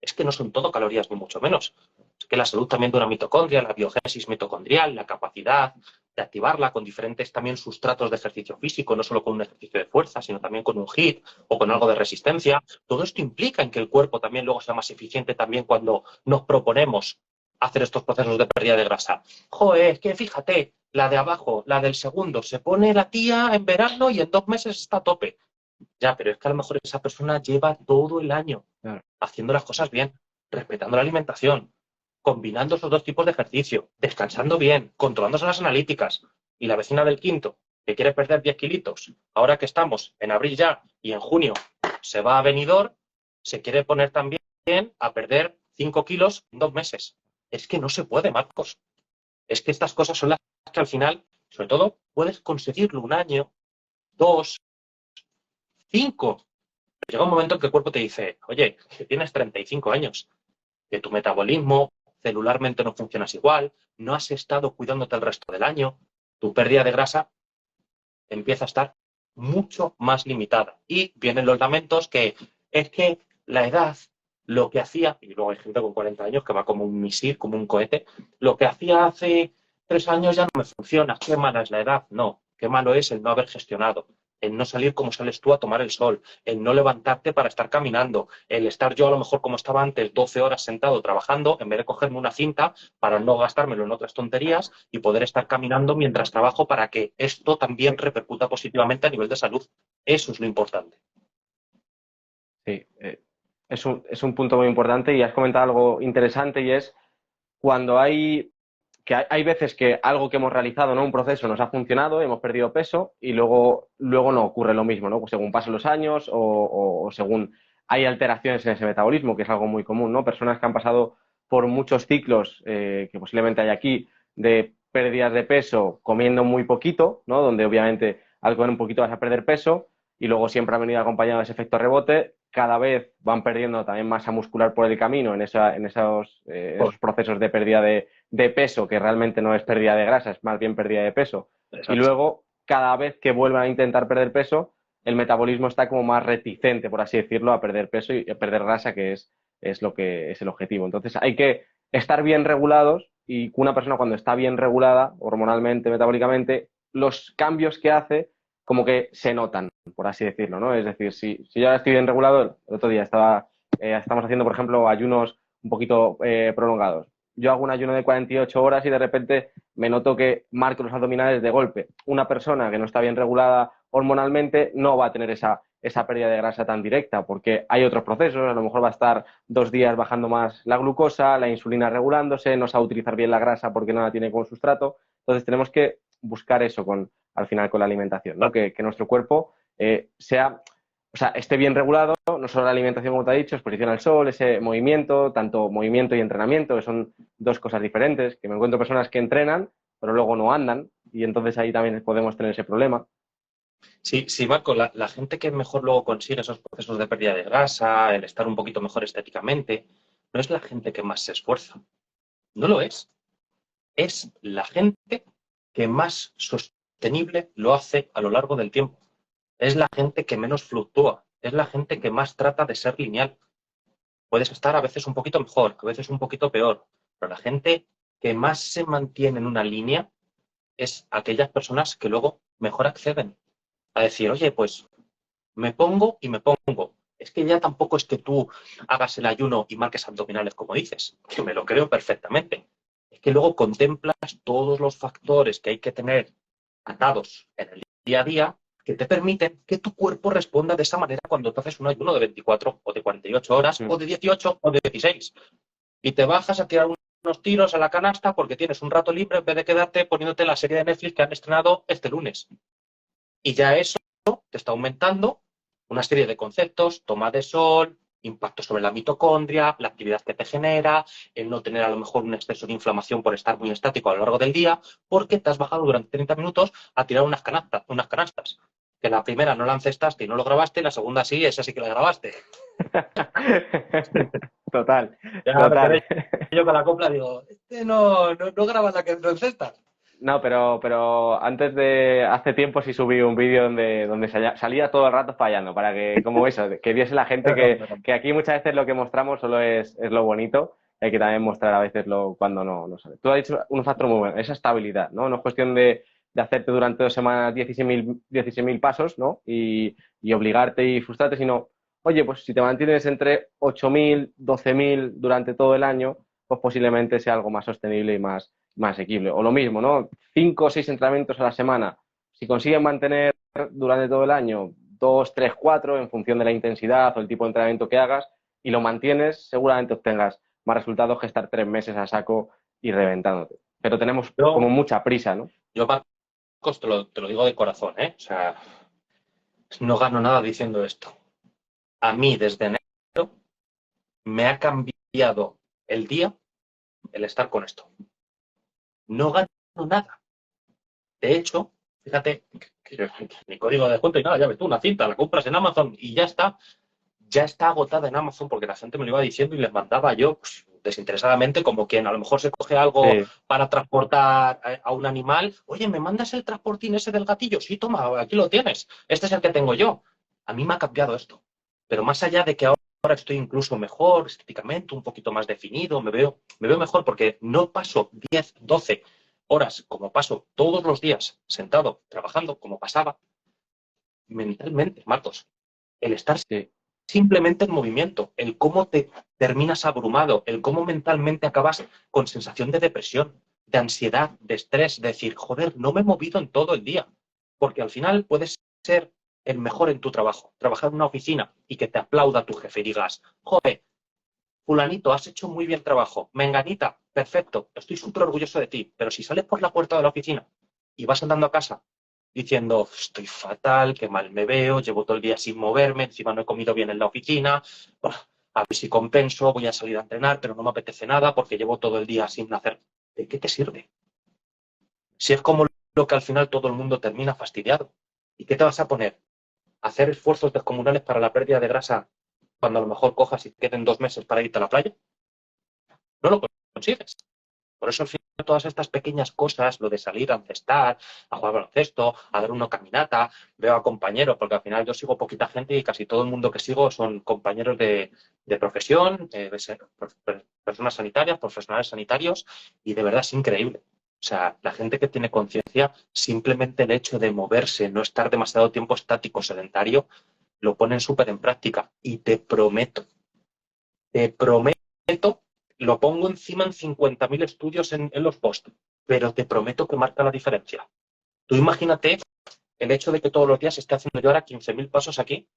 Es que no son todo calorías, ni mucho menos. Es que la salud también de una mitocondria, la biogénesis mitocondrial, la capacidad de activarla con diferentes también sustratos de ejercicio físico, no solo con un ejercicio de fuerza, sino también con un HIIT o con algo de resistencia. Todo esto implica en que el cuerpo también luego sea más eficiente también cuando nos proponemos hacer estos procesos de pérdida de grasa. Joder, es que fíjate, la de abajo, la del segundo, se pone la tía en verano y en 2 meses está a tope. Ya, pero es que a lo mejor esa persona lleva todo el año claro. haciendo las cosas bien, respetando la alimentación, combinando esos dos tipos de ejercicio, descansando bien, controlándose las analíticas. Y la vecina del quinto, que quiere perder 10 kilitos, ahora que estamos en abril ya y en junio se va a Benidorm, se quiere poner también a perder 5 kilos en 2 meses. Es que no se puede, Marcos. Es que estas cosas son las que al final, sobre todo, puedes conseguirlo un año, dos, 5. Llega un momento en que el cuerpo te dice, oye, que tienes 35 años, que tu metabolismo celularmente no funcionas igual, no has estado cuidándote el resto del año, tu pérdida de grasa empieza a estar mucho más limitada. Y vienen los lamentos que es que la edad, lo que hacía, y luego hay gente con 40 años que va como un misil, como un cohete, lo que hacía hace 3 años ya no me funciona. ¿Qué mala es la edad? No, qué malo es el no haber gestionado, el no salir como sales tú a tomar el sol, el no levantarte para estar caminando, el estar yo a lo mejor como estaba antes 12 horas sentado trabajando en vez de cogerme una cinta para no gastármelo en otras tonterías y poder estar caminando mientras trabajo para que esto también repercuta positivamente a nivel de salud. Eso es lo importante. Sí, es un punto muy importante y has comentado algo interesante y es cuando hay veces que algo que hemos realizado, ¿no? Un proceso nos ha funcionado, hemos perdido peso y luego no ocurre lo mismo, ¿no? Pues según pasan los años o según hay alteraciones en ese metabolismo, que es algo muy común, ¿no? Personas que han pasado por muchos ciclos, que posiblemente hay aquí, de pérdidas de peso comiendo muy poquito, ¿no? Donde obviamente al comer un poquito vas a perder peso y luego siempre ha venido acompañado de ese efecto rebote, cada vez van perdiendo también masa muscular por el camino esos procesos de pérdida de peso, que realmente no es pérdida de grasa, es más bien pérdida de peso. Y Exacto. luego, cada vez que vuelvan a intentar perder peso, el metabolismo está como más reticente, por así decirlo, a perder peso y a perder grasa, es lo que es el objetivo. Entonces hay que estar bien regulados y una persona cuando está bien regulada, hormonalmente, metabólicamente, los cambios que hace como que se notan, por así decirlo, ¿no? Es decir, si yo ahora estoy bien regulado, el otro día estamos haciendo, por ejemplo, ayunos un poquito prolongados. Yo hago un ayuno de 48 horas y de repente me noto que marco los abdominales de golpe. Una persona que no está bien regulada hormonalmente no va a tener esa pérdida de grasa tan directa, porque hay otros procesos, a lo mejor va a estar 2 días bajando más la glucosa, la insulina regulándose, no sabe utilizar bien la grasa porque no la tiene como sustrato. Entonces tenemos que buscar eso al final con la alimentación, ¿no? Que nuestro cuerpo o sea, esté bien regulado, no solo la alimentación, como te he dicho, exposición al sol, ese movimiento, tanto movimiento y entrenamiento, que son dos cosas diferentes, que me encuentro personas que entrenan, pero luego no andan, y entonces ahí también podemos tener ese problema. Sí, sí, Marco, la gente que mejor luego consigue esos procesos de pérdida de grasa, el estar un poquito mejor estéticamente, no es la gente que más se esfuerza. No lo es. Es la gente que más sostenible lo hace a lo largo del tiempo. Es la gente que menos fluctúa. Es la gente que más trata de ser lineal. Puedes estar a veces un poquito mejor, a veces un poquito peor, Pero la gente que más se mantiene en una línea es aquellas personas que luego mejor acceden a decir, oye, pues me pongo y me pongo. Es que ya tampoco es que tú hagas el ayuno y marques abdominales como dices, que me lo creo perfectamente. Es que luego contemplas todos los factores que hay que tener atados en el día a día que te permiten que tu cuerpo responda de esa manera cuando te haces un ayuno de 24 o de 48 horas o de 18 o de 16 y te bajas a tirar unos tiros a la canasta porque tienes un rato libre en vez de quedarte poniéndote la serie de Netflix que han estrenado este lunes. Y ya eso te está aumentando una serie de conceptos, toma de sol, impacto sobre la mitocondria, la actividad que te genera, el no tener a lo mejor un exceso de inflamación por estar muy estático a lo largo del día, porque te has bajado durante 30 minutos a tirar unas canastas. Que la primera no la encestaste y no lo grabaste, y la segunda sí, esa sí que la grabaste. Total, Ya me total. quedé yo con la copla, digo, no grabas la que no encestas. No, pero hace tiempo sí subí un vídeo donde salía todo el rato fallando, para que, como eso, que viese la gente que aquí muchas veces lo que mostramos solo es lo bonito, hay que también mostrar a veces cuando no sale. Tú has dicho un factor muy bueno, esa estabilidad, ¿no? No es cuestión de hacerte durante 2 semanas 16.000 pasos, ¿no? Y obligarte y frustrarte, sino, oye, pues si te mantienes entre 8.000, 12.000 durante todo el año, pues posiblemente sea algo más sostenible y más asequible. O lo mismo, ¿no? 5 o 6 entrenamientos a la semana. Si consigues mantener durante todo el año 2, 3, 4, en función de la intensidad o el tipo de entrenamiento que hagas, y lo mantienes, seguramente obtengas más resultados que estar 3 meses a saco y reventándote. Pero tenemos como Yo, mucha prisa, ¿no? yo Marcos, te lo digo de corazón, ¿eh? O sea, no gano nada diciendo esto. A mí, desde enero, me ha cambiado el día el estar con esto. No gano nada. De hecho, fíjate, que ni código de descuento y nada, ya ves tú, una cinta, la compras en Amazon y ya está agotada en Amazon porque la gente me lo iba diciendo y les mandaba yo pues, desinteresadamente, como quien a lo mejor se coge algo Sí, para transportar a un animal. Oye, ¿me mandas el transportín ese del gatillo? Sí, toma, aquí lo tienes. Este es el que tengo yo. A mí me ha cambiado esto. Pero más allá de que ahora estoy incluso mejor estéticamente, un poquito más definido, me veo mejor porque no paso 10, 12 horas como paso todos los días sentado, trabajando, como pasaba mentalmente, Marcos. El estar sí. simplemente el movimiento, el cómo te terminas abrumado, el cómo mentalmente acabas con sensación de depresión, de ansiedad, de estrés, de decir, joder, no me he movido en todo el día. Porque al final puedes ser el mejor en tu trabajo, trabajar en una oficina y que te aplauda tu jefe y digas, joder, fulanito, has hecho muy bien trabajo, menganita, perfecto, estoy súper orgulloso de ti, pero si sales por la puerta de la oficina y vas andando a casa diciendo, estoy fatal, qué mal me veo, llevo todo el día sin moverme, encima no he comido bien en la oficina, a ver si compenso, voy a salir a entrenar, pero no me apetece nada porque llevo todo el día sin hacer. ¿De qué te sirve? Si es como lo que al final todo el mundo termina fastidiado. ¿Y qué te vas a poner? ¿Hacer esfuerzos descomunales para la pérdida de grasa cuando a lo mejor cojas y queden 2 meses para irte a la playa? No lo consigues. Por eso al final todas estas pequeñas cosas, lo de salir a encestar, a jugar baloncesto, a dar una caminata, veo a compañeros, porque al final yo sigo poquita gente y casi todo el mundo que sigo son compañeros de profesión, personas sanitarias, profesionales sanitarios, y de verdad es increíble. O sea, la gente que tiene conciencia, simplemente el hecho de moverse, no estar demasiado tiempo estático, sedentario, lo ponen súper en práctica. Y te prometo, lo pongo encima en 50.000 estudios en los posts, pero te prometo que marca la diferencia. Tú imagínate el hecho de que todos los días esté haciendo yo ahora 15.000 pasos aquí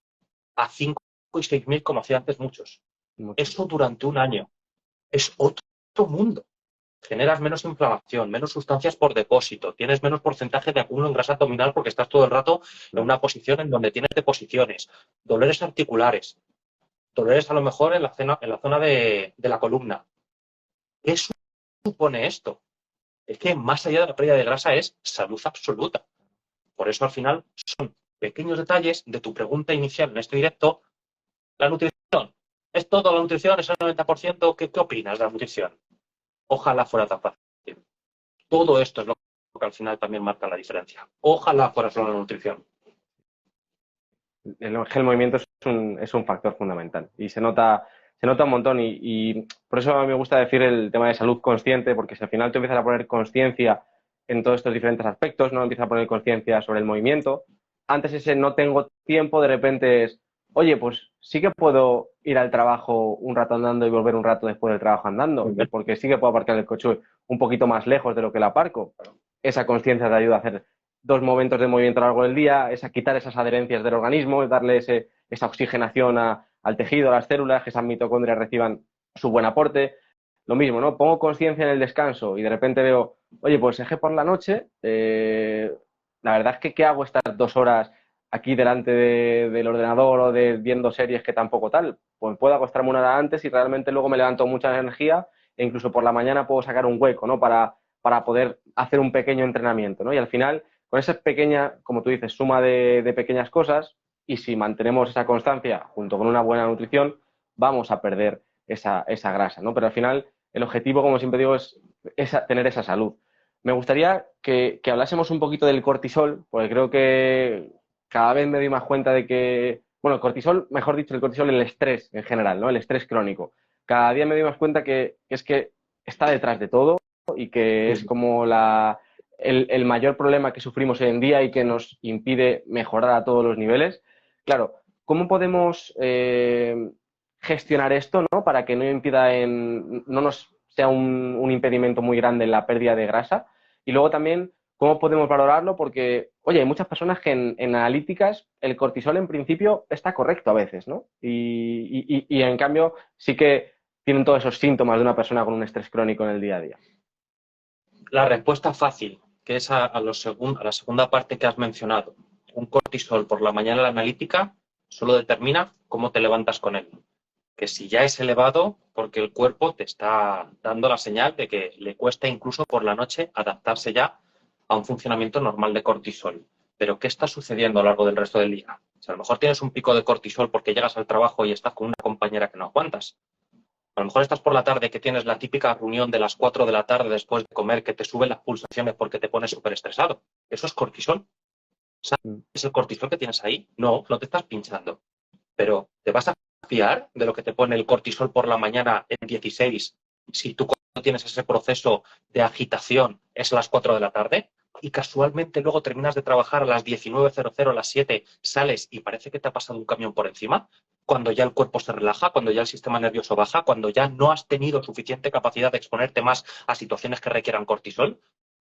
a 5 y 6.000 como hacía antes muchos. Mucho. Eso durante un año es otro mundo. Generas menos inflamación, menos sustancias por depósito, tienes menos porcentaje de acúmulo en grasa abdominal porque estás todo el rato en una posición en donde tienes deposiciones, dolores articulares, dolores a lo mejor en la zona de la columna. ¿Qué supone esto? Es que más allá de la pérdida de grasa es salud absoluta. Por eso al final son pequeños detalles de tu pregunta inicial en este directo. La nutrición. ¿Es todo la nutrición? ¿Es el 90%? ¿Qué opinas de la nutrición? Ojalá fuera tan fácil. Todo esto es lo que al final también marca la diferencia. Ojalá fuera solo la nutrición. El movimiento es un factor fundamental y se nota se nota un montón y por eso a mí me gusta decir el tema de salud consciente, porque si al final tú empiezas a poner conciencia en todos estos diferentes aspectos, ¿no? Empiezas a poner conciencia sobre el movimiento. Antes ese no tengo tiempo, de repente es, oye, pues sí que puedo ir al trabajo un rato andando y volver un rato después del trabajo andando, porque sí que puedo aparcar el coche un poquito más lejos de lo que lo aparco. Esa conciencia te ayuda a hacer 2 momentos de movimiento a lo largo del día, es a quitar esas adherencias del organismo, es darle esa oxigenación al tejido, a las células, que esas mitocondrias reciban su buen aporte. Lo mismo, ¿no? Pongo conciencia en el descanso y de repente veo, oye, pues es que por la noche, la verdad es que ¿qué hago estas 2 horas aquí delante del ordenador o viendo series que tampoco tal? Pues puedo acostarme una hora antes y realmente luego me levanto mucha energía e incluso por la mañana puedo sacar un hueco, ¿no? Para poder hacer un pequeño entrenamiento, ¿no? Y al final, con esa pequeña, como tú dices, suma de pequeñas cosas, y si mantenemos esa constancia junto con una buena nutrición, vamos a perder esa grasa, ¿no? Pero al final, el objetivo, como siempre digo, es tener esa salud. Me gustaría que hablásemos un poquito del cortisol, porque creo que cada vez me doy más cuenta de que, bueno, el cortisol, mejor dicho, el cortisol, el estrés en general, ¿no? El estrés crónico. Cada día me doy más cuenta que es que está detrás de todo y que es como el mayor problema que sufrimos hoy en día y que nos impide mejorar a todos los niveles. Claro, ¿cómo podemos gestionar esto, ¿no? Para que no nos sea un impedimento muy grande en la pérdida de grasa? Y luego también, ¿cómo podemos valorarlo? Porque, oye, hay muchas personas que en analíticas el cortisol en principio está correcto a veces, ¿no? Y en cambio sí que tienen todos esos síntomas de una persona con un estrés crónico en el día a día. La respuesta fácil, que es a la segunda parte que has mencionado. Un cortisol por la mañana en la analítica solo determina cómo te levantas con él. Que si ya es elevado, porque el cuerpo te está dando la señal de que le cuesta incluso por la noche adaptarse ya a un funcionamiento normal de cortisol. Pero ¿qué está sucediendo a lo largo del resto del día? O sea, a lo mejor tienes un pico de cortisol porque llegas al trabajo y estás con una compañera que no aguantas. A lo mejor estás por la tarde que tienes la típica reunión de las 4 de la tarde después de comer que te suben las pulsaciones porque te pones súper estresado. Eso es cortisol. ¿Sabes el cortisol que tienes ahí? No, no te estás pinchando. Pero ¿te vas a fiar de lo que te pone el cortisol por la mañana en 16 si tú cuando tienes ese proceso de agitación es a las 4 de la tarde? Y casualmente luego terminas de trabajar a las 19:00, a las 7, sales y parece que te ha pasado un camión por encima, cuando ya el cuerpo se relaja, cuando ya el sistema nervioso baja, cuando ya no has tenido suficiente capacidad de exponerte más a situaciones que requieran cortisol.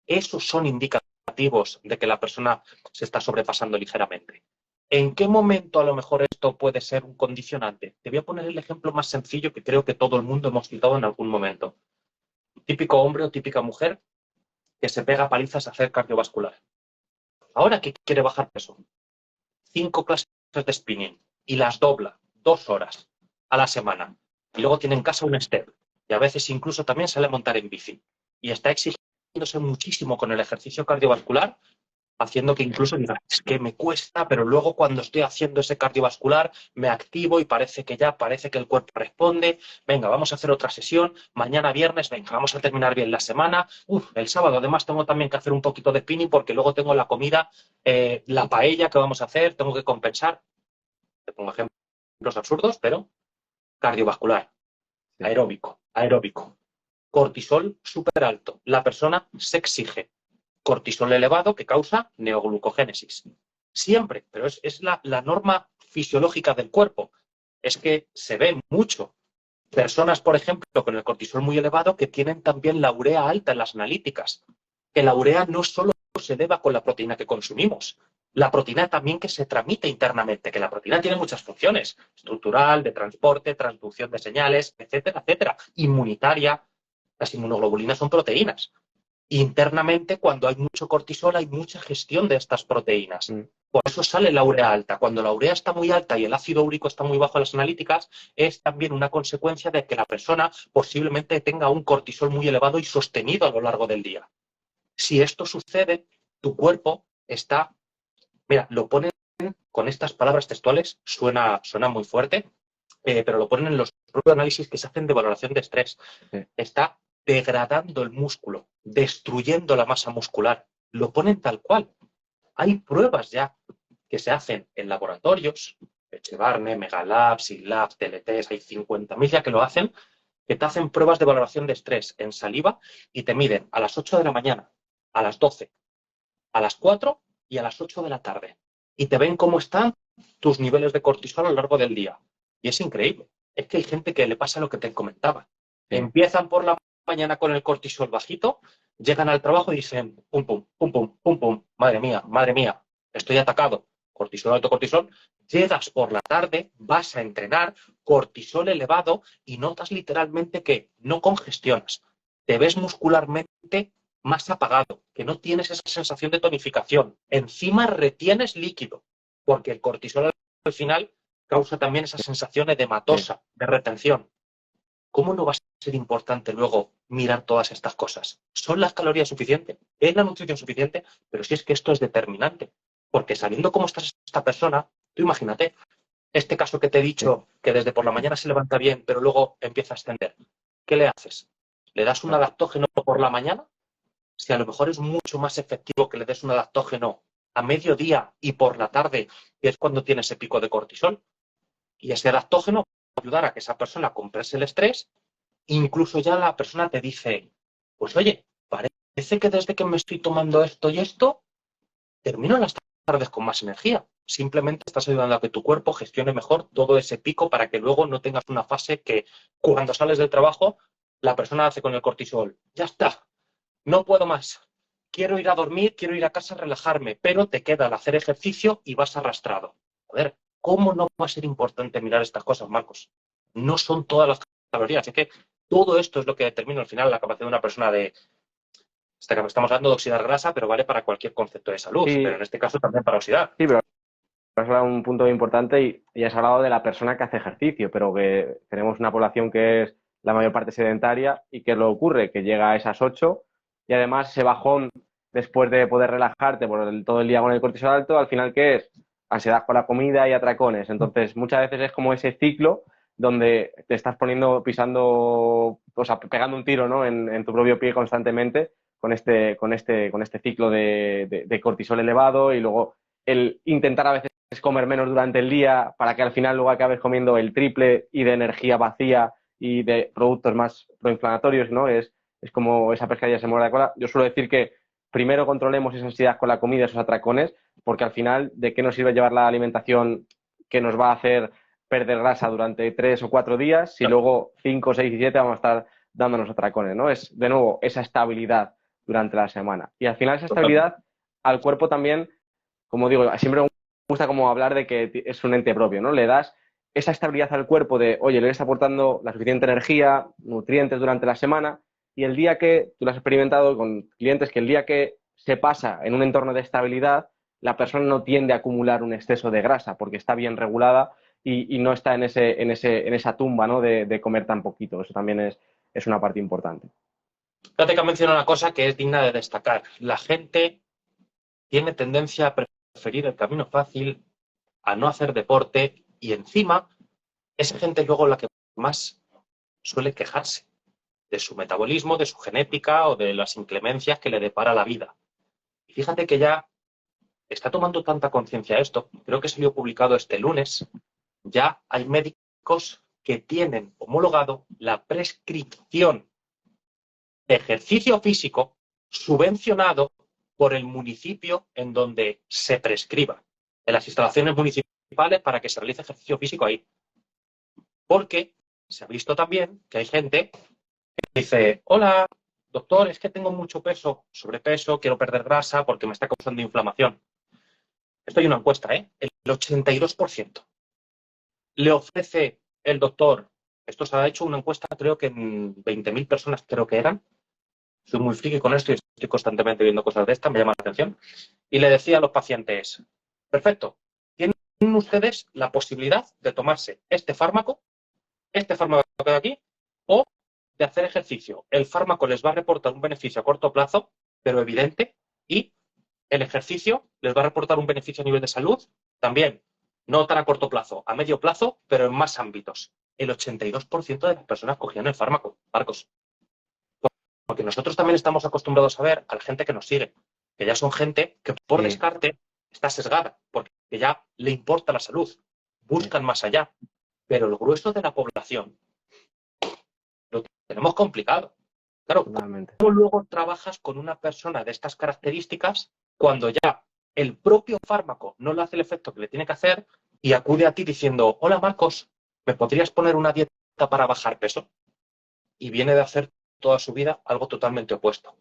Esos son indicativos de que la persona se está sobrepasando ligeramente. ¿En qué momento a lo mejor esto puede ser un condicionante? Te voy a poner el ejemplo más sencillo que creo que todo el mundo hemos citado en algún momento. Típico hombre o típica mujer que se pega palizas a hacer cardiovascular. Ahora que quiere bajar peso, 5 clases de spinning y las dobla 2 horas a la semana. Y luego tiene en casa un step. Y a veces incluso también sale a montar en bici. Y está exigiéndose muchísimo con el ejercicio cardiovascular, haciendo que incluso diga, es que me cuesta, pero luego cuando estoy haciendo ese cardiovascular me activo y parece que el cuerpo responde. Venga, vamos a hacer otra sesión. Mañana viernes, venga, vamos a terminar bien la semana. El sábado además tengo también que hacer un poquito de spinning porque luego tengo la comida, la paella que vamos a hacer, tengo que compensar. Te pongo ejemplos absurdos, pero cardiovascular, aeróbico. Cortisol súper alto. La persona se exige. Cortisol elevado que causa neoglucogénesis. Siempre, pero es la norma fisiológica del cuerpo. Es que se ve mucho. Personas, por ejemplo, con el cortisol muy elevado que tienen también la urea alta en las analíticas. Que la urea no solo se deba con la proteína que consumimos, la proteína también que se tramite internamente, que la proteína tiene muchas funciones, estructural, de transporte, transducción de señales, etcétera, etcétera, inmunitaria. Las inmunoglobulinas son proteínas. Internamente, cuando hay mucho cortisol, hay mucha gestión de estas proteínas. Por eso sale la urea alta. Cuando la urea está muy alta y el ácido úrico está muy bajo en las analíticas, es también una consecuencia de que la persona posiblemente tenga un cortisol muy elevado y sostenido a lo largo del día. Si esto sucede, tu cuerpo está... Mira, lo ponen con estas palabras textuales, suena muy fuerte, pero lo ponen en los propios análisis que se hacen de valoración de estrés. Está degradando el músculo, destruyendo la masa muscular. Lo ponen tal cual. Hay pruebas ya que se hacen en laboratorios Echevarne, Megalab, Siglab, Teletest, hay 50.000 ya que lo hacen, que te hacen pruebas de valoración de estrés en saliva y te miden a las 8 de la mañana, a las 12, a las 4 y a las 8 de la tarde. Y te ven cómo están tus niveles de cortisol a lo largo del día. Y es increíble. Es que hay gente que le pasa lo que te comentaba. Sí. Empiezan por la mañana con el cortisol bajito, llegan al trabajo y dicen, pum, pum, pum, pum, pum, pum, madre mía, estoy atacado. Cortisol alto, cortisol. Llegas por la tarde, vas a entrenar, cortisol elevado y notas literalmente que no congestionas. Te ves muscularmente más apagado, que no tienes esa sensación de tonificación. Encima retienes líquido, porque el cortisol al final causa también esa sensación edematosa, de retención. ¿Cómo no va a ser importante luego mirar todas estas cosas? ¿Son las calorías suficientes? ¿Es la nutrición suficiente? Pero si es que esto es determinante, porque sabiendo cómo está esta persona, tú imagínate, este caso que te he dicho, que desde por la mañana se levanta bien, pero luego empieza a extender. ¿Qué le haces? ¿Le das un adaptógeno por la mañana? Si a lo mejor es mucho más efectivo que le des un adaptógeno a mediodía y por la tarde, que es cuando tiene ese pico de cortisol, y ese adaptógeno va a ayudar a que esa persona comprese el estrés, incluso ya la persona te dice, pues oye, parece que desde que me estoy tomando esto y esto, termino las tardes con más energía. Simplemente estás ayudando a que tu cuerpo gestione mejor todo ese pico para que luego no tengas una fase que cuando sales del trabajo, la persona hace con el cortisol, ya está, no puedo más. Quiero ir a dormir, quiero ir a casa a relajarme, pero te queda el hacer ejercicio y vas arrastrado. Joder, ¿cómo no va a ser importante mirar estas cosas, Marcos? No son todas las calorías, es que todo esto es lo que determina al final la capacidad de una persona de... Estamos hablando de oxidar grasa, pero vale para cualquier concepto de salud, Sí, pero en este caso también para oxidar. sí, pero has hablado de un punto importante y has hablado de la persona que hace ejercicio, pero que tenemos una población que es la mayor parte sedentaria y ¿qué lo ocurre? Que llega a esas 8 y además ese bajón después de poder relajarte por todo el día con el cortisol alto, al final ¿qué es? Ansiedad por la comida y atracones. Entonces muchas veces es como ese ciclo donde te estás pisando, o sea, pegando un tiro, ¿no? en tu propio pie constantemente con este ciclo de cortisol elevado y luego el intentar a veces comer menos durante el día para que al final luego acabes comiendo el triple y de energía vacía y de productos más proinflamatorios, ¿no? Es como esa pescadilla se muerde la cola. Yo suelo decir que primero controlemos esa ansiedad con la comida, esos atracones, porque al final, ¿de qué nos sirve llevar la alimentación que nos va a hacer perder grasa durante 3 o 4 días si luego 5, 6 y 7 vamos a estar dándonos atracones, ¿no? Es, de nuevo, esa estabilidad durante la semana. Y al final esa estabilidad al cuerpo también, como digo, siempre me gusta como hablar de que es un ente propio, ¿no? Le das esa estabilidad al cuerpo de, oye, le estás aportando la suficiente energía, nutrientes durante la semana, y el día que, tú lo has experimentado con clientes, que el día que se pasa en un entorno de estabilidad, la persona no tiende a acumular un exceso de grasa porque está bien regulada y no está en esa tumba, ¿no? de comer tan poquito. Eso también es una parte importante. Fíjate que ha mencionado una cosa que es digna de destacar. La gente tiene tendencia a preferir el camino fácil, a no hacer deporte y encima esa gente es luego la que más suele quejarse de su metabolismo, de su genética o de las inclemencias que le depara la vida. Y fíjate que ya está tomando tanta conciencia esto, creo que salió publicado este lunes, ya hay médicos que tienen homologado la prescripción de ejercicio físico subvencionado por el municipio en donde se prescriba, en las instalaciones municipales para que se realice ejercicio físico ahí. Porque se ha visto también que hay gente que dice, hola, doctor, es que tengo mucho peso, sobrepeso, quiero perder grasa porque me está causando inflamación. Esto hay una encuesta, ¿eh? El 82% le ofrece el doctor, esto se ha hecho una encuesta creo que en 20.000 personas creo que eran, soy muy friki con esto y estoy constantemente viendo cosas de estas, me llama la atención, y le decía a los pacientes, perfecto, tienen ustedes la posibilidad de tomarse este fármaco de aquí, o de hacer ejercicio. El fármaco les va a reportar un beneficio a corto plazo, pero evidente, y el ejercicio les va a reportar un beneficio a nivel de salud, también, no tan a corto plazo, a medio plazo, pero en más ámbitos. El 82% de las personas cogían el fármaco, Marcos. Porque nosotros también estamos acostumbrados a ver a la gente que nos sigue, que ya son gente que por descarte está sesgada, porque ya le importa la salud. buscan más allá, pero el grueso de la población lo tenemos complicado. Claro, Totalmente. ¿cómo luego trabajas con una persona de estas características cuando ya el propio fármaco no le hace el efecto que le tiene que hacer y acude a ti diciendo, hola Marcos, ¿me podrías poner una dieta para bajar peso? Y viene de hacer toda su vida algo totalmente opuesto.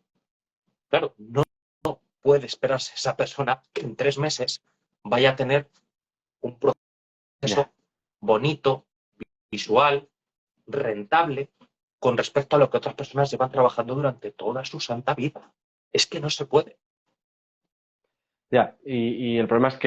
Claro, no puede esperarse esa persona que en 3 meses vaya a tener un proceso Ya. bonito, visual, rentable, con respecto a lo que otras personas llevan trabajando durante toda su santa vida. Es que no se puede. Ya, y el problema es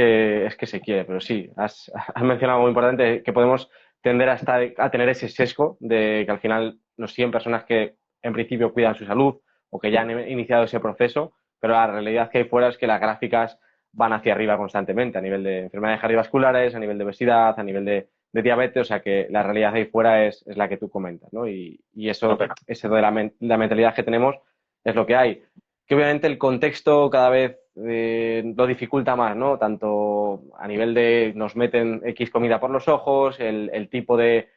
que se quiere, pero sí, has mencionado algo muy importante, que podemos tender a tener ese sesgo de que al final nos siguen personas que en principio cuidan su salud o que ya han iniciado ese proceso, pero la realidad que hay fuera es que las gráficas van hacia arriba constantemente, a nivel de enfermedades cardiovasculares, a nivel de obesidad, a nivel de diabetes, o sea que la realidad ahí fuera es la que tú comentas, ¿no? Y Una eso, pena. eso de la mentalidad que tenemos es lo que hay que obviamente el contexto cada vez lo dificulta más, ¿no? Tanto a nivel de nos meten X comida por los ojos, el tipo de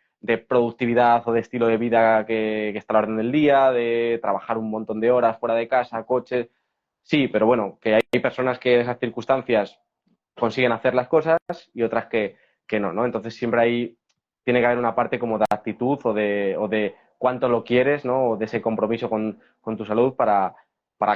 productividad o de estilo de vida que está a la orden del día, de trabajar un montón de horas fuera de casa, coches. Sí, pero bueno, que hay personas que en esas circunstancias consiguen hacer las cosas y otras que no, ¿no? Entonces siempre ahí tiene que haber una parte como de actitud o de cuánto lo quieres, ¿no? O de ese compromiso con tu salud para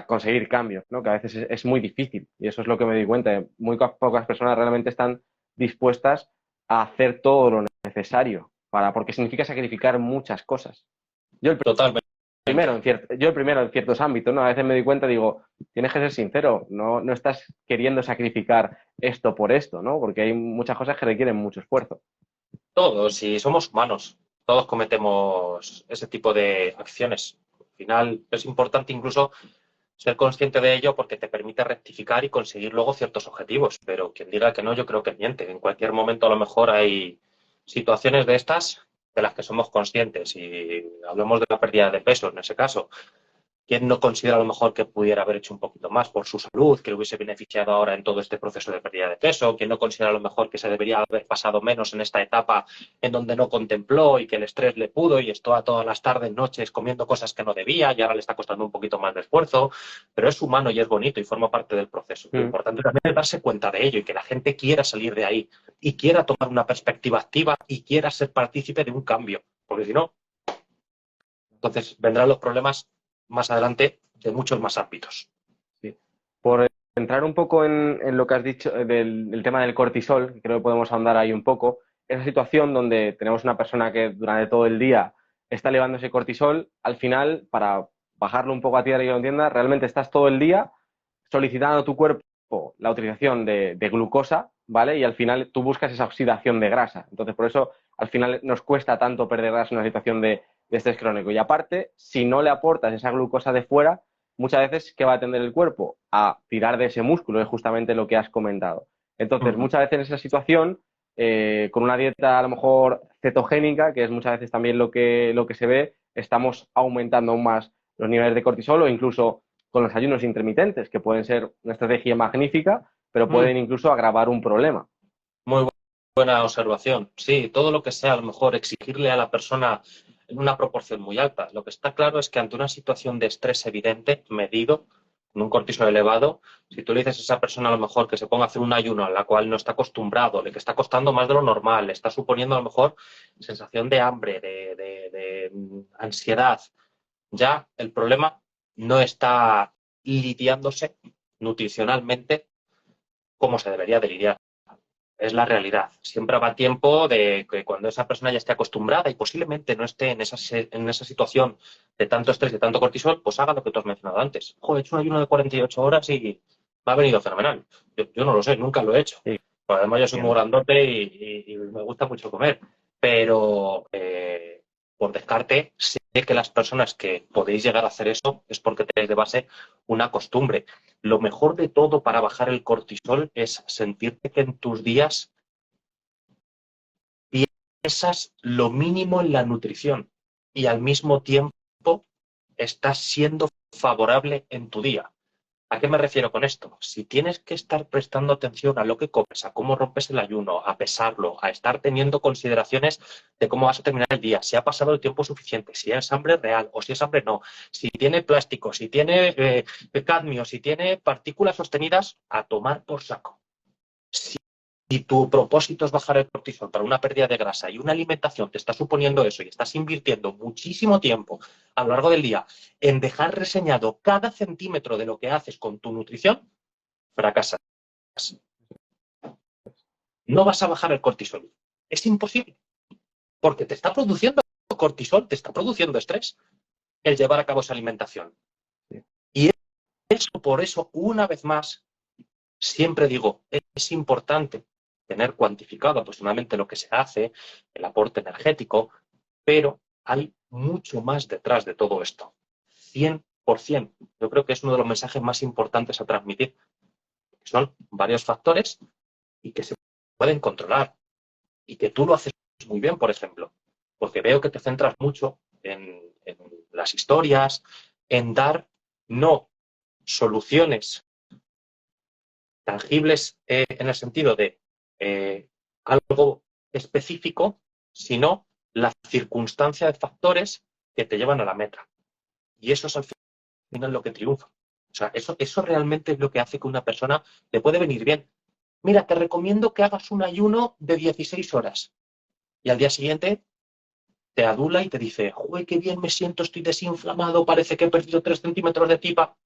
conseguir cambios, ¿no? Que a veces es muy difícil y eso es lo que me di cuenta. Muy pocas personas realmente están dispuestas a hacer todo lo necesario porque significa sacrificar muchas cosas. Yo el Totalmente. yo el primero en ciertos ámbitos, ¿no? A veces me doy cuenta, digo, tienes que ser sincero, no estás queriendo sacrificar esto por esto, ¿no? Porque hay muchas cosas que requieren mucho esfuerzo. Todos, si somos humanos, todos cometemos ese tipo de acciones. Al final es importante incluso ser consciente de ello porque te permite rectificar y conseguir luego ciertos objetivos. Pero quien diga que no, yo creo que miente. En cualquier momento a lo mejor hay situaciones de estas de las que somos conscientes y hablamos de la pérdida de peso en ese caso. ¿Quién no considera a lo mejor que pudiera haber hecho un poquito más por su salud, que le hubiese beneficiado ahora en todo este proceso de pérdida de peso? ¿Quién no considera a lo mejor que se debería haber pasado menos en esta etapa en donde no contempló y que el estrés le pudo y estuvo todas las tardes, noches comiendo cosas que no debía y ahora le está costando un poquito más de esfuerzo? Pero es humano y es bonito y forma parte del proceso. Lo Mm. importante también es darse cuenta de ello y que la gente quiera salir de ahí y quiera tomar una perspectiva activa y quiera ser partícipe de un cambio. Porque si no, entonces vendrán los problemas más adelante de muchos más ámbitos. Sí. Por entrar un poco en lo que has dicho del tema del cortisol, que creo que podemos ahondar ahí un poco, esa situación donde tenemos una persona que durante todo el día está elevando ese cortisol, al final, para bajarlo un poco a tierra y que lo entienda, realmente estás todo el día solicitando a tu cuerpo la utilización de glucosa, ¿vale? Y al final tú buscas esa oxidación de grasa. Entonces, por eso al final nos cuesta tanto perder grasa en una situación de estrés crónico. Y aparte, si no le aportas esa glucosa de fuera, muchas veces, ¿qué va a tender el cuerpo? A tirar de ese músculo, es justamente lo que has comentado. Entonces, Ujú. muchas veces en esa situación, con una dieta a lo mejor cetogénica, que es muchas veces también lo que se ve, estamos aumentando aún más los niveles de cortisol o incluso con los ayunos intermitentes, que pueden ser una estrategia magnífica, pero Mm, pueden incluso agravar un problema. Muy buena observación. Sí, todo lo que sea a lo mejor exigirle a la persona en una proporción muy alta. Lo que está claro es que ante una situación de estrés evidente, medido, con un cortisol elevado, si tú le dices a esa persona a lo mejor que se ponga a hacer un ayuno a la cual no está acostumbrado, le que está costando más de lo normal, le está suponiendo a lo mejor sensación de hambre, de ansiedad, ya el problema no está lidiándose nutricionalmente como se debería de lidiar. Es la realidad. Siempre va tiempo de que cuando esa persona ya esté acostumbrada y posiblemente no esté en esa situación de tanto estrés, de tanto cortisol, pues haga lo que tú has mencionado antes. Joder, he hecho un ayuno de 48 horas y me ha venido fenomenal. Yo no lo sé, nunca lo he hecho. Sí, Pues además yo soy muy entiendo. grandote y me gusta mucho comer. Pero por descarte, sé que las personas que podéis llegar a hacer eso es porque tenéis de base una costumbre. Lo mejor de todo para bajar el cortisol es sentirte que en tus días piensas lo mínimo en la nutrición y al mismo tiempo estás siendo favorable en tu día. ¿A qué me refiero con esto? Si tienes que estar prestando atención a lo que comes, a cómo rompes el ayuno, a pesarlo, a estar teniendo consideraciones de cómo vas a terminar el día, si ha pasado el tiempo suficiente, si es hambre real o si es hambre no, si tiene plástico, si tiene cadmio, si tiene partículas sostenidas, a tomar por saco. Si tu propósito es bajar el cortisol para una pérdida de grasa y una alimentación te está suponiendo eso y estás invirtiendo muchísimo tiempo a lo largo del día en dejar reseñado cada centímetro de lo que haces con tu nutrición, fracasas. No vas a bajar el cortisol. Es imposible, porque te está produciendo cortisol, te está produciendo estrés el llevar a cabo esa alimentación. Y eso, por eso, una vez más, siempre digo, es importante tener cuantificado aproximadamente lo que se hace, el aporte energético, pero hay mucho más detrás de todo esto. 100%. Yo creo que es uno de los mensajes más importantes a transmitir. Son varios factores y que se pueden controlar y que tú lo haces muy bien, por ejemplo, porque veo que te centras mucho en las historias, en dar no soluciones tangibles en el sentido de algo específico, sino la circunstancia de factores que te llevan a la meta. Y eso es al final lo que triunfa. O sea, eso realmente es lo que hace que una persona le puede venir bien. Mira, te recomiendo que hagas un ayuno de 16 horas. Y al día siguiente te adula y te dice, ¡uy, qué bien me siento, estoy desinflamado, parece que he perdido 3 centímetros de tipa!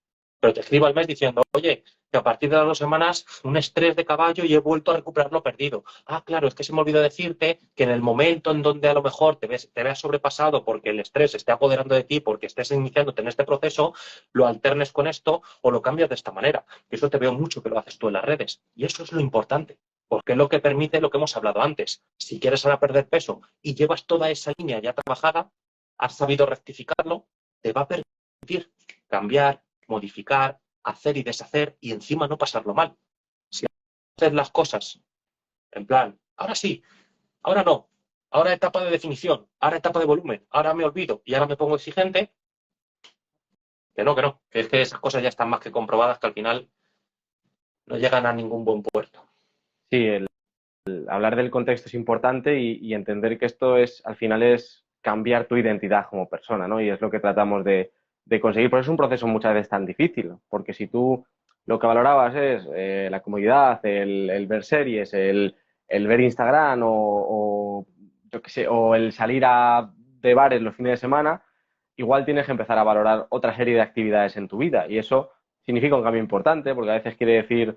Pero te escribo al mes diciendo, oye, que a partir de las 2 semanas un estrés de caballo y he vuelto a recuperar lo perdido. Ah, claro, es que se me olvidó decirte que en el momento en donde a lo mejor te veas sobrepasado porque el estrés se esté apoderando de ti, porque estés iniciándote en este proceso, lo alternes con esto o lo cambias de esta manera. Que eso te veo mucho que lo haces tú en las redes. Y eso es lo importante, porque es lo que permite lo que hemos hablado antes. Si quieres ahora perder peso y llevas toda esa línea ya trabajada, has sabido rectificarlo, te va a permitir cambiar, modificar, hacer y deshacer y encima no pasarlo mal. Si haces las cosas en plan, ahora sí, ahora no, ahora etapa de definición, ahora etapa de volumen, ahora me olvido y ahora me pongo exigente, que es que esas cosas ya están más que comprobadas que al final no llegan a ningún buen puerto. Sí, el hablar del contexto es importante y entender que esto es, al final es cambiar tu identidad como persona, ¿no? Y es lo que tratamos de conseguir. Por eso es un proceso muchas veces tan difícil, porque si tú lo que valorabas es la comodidad, el ver series, el ver Instagram o, yo qué sé, o el salir de bares los fines de semana, igual tienes que empezar a valorar otra serie de actividades en tu vida. Y eso significa un cambio importante, porque a veces quiere decir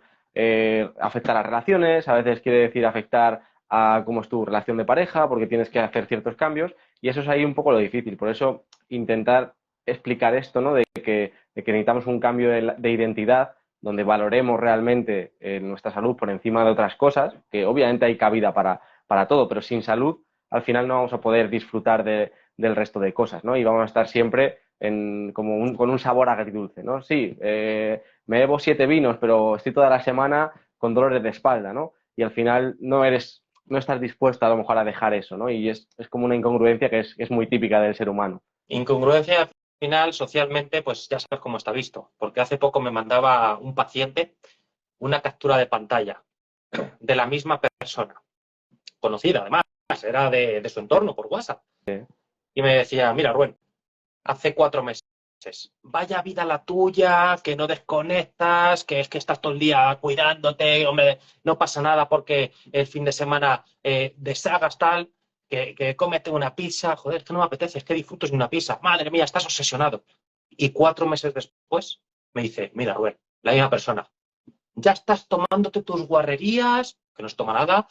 afectar a relaciones, a veces quiere decir afectar a cómo es tu relación de pareja, porque tienes que hacer ciertos cambios, y eso es ahí un poco lo difícil. Por eso intentar explicar esto, ¿no? De que necesitamos un cambio de identidad donde valoremos realmente nuestra salud por encima de otras cosas, que obviamente hay cabida para todo, pero sin salud al final no vamos a poder disfrutar del resto de cosas, ¿no? Y vamos a estar siempre con un sabor agridulce, ¿no? Sí, me bebo 7 vinos, pero estoy toda la semana con dolores de espalda, ¿no? Y al final no estás dispuesto a lo mejor a dejar eso, ¿no? Y es como una incongruencia que es muy típica del ser humano. Incongruencia al final socialmente, pues ya sabes cómo está visto, porque hace poco me mandaba un paciente una captura de pantalla de la misma persona, conocida además, era de su entorno por WhatsApp, Sí. y me decía, mira, Rubén, hace 4 meses, vaya vida la tuya, que no desconectas, que es que estás todo el día cuidándote, hombre, no pasa nada porque el fin de semana deshagas tal, que cómete una pizza, joder, es que no me apetece, es que disfruto de una pizza, madre mía, estás obsesionado. Y 4 meses después me dice, mira, Rubén, la misma persona, ya estás tomándote tus guarrerías, que no se toma nada,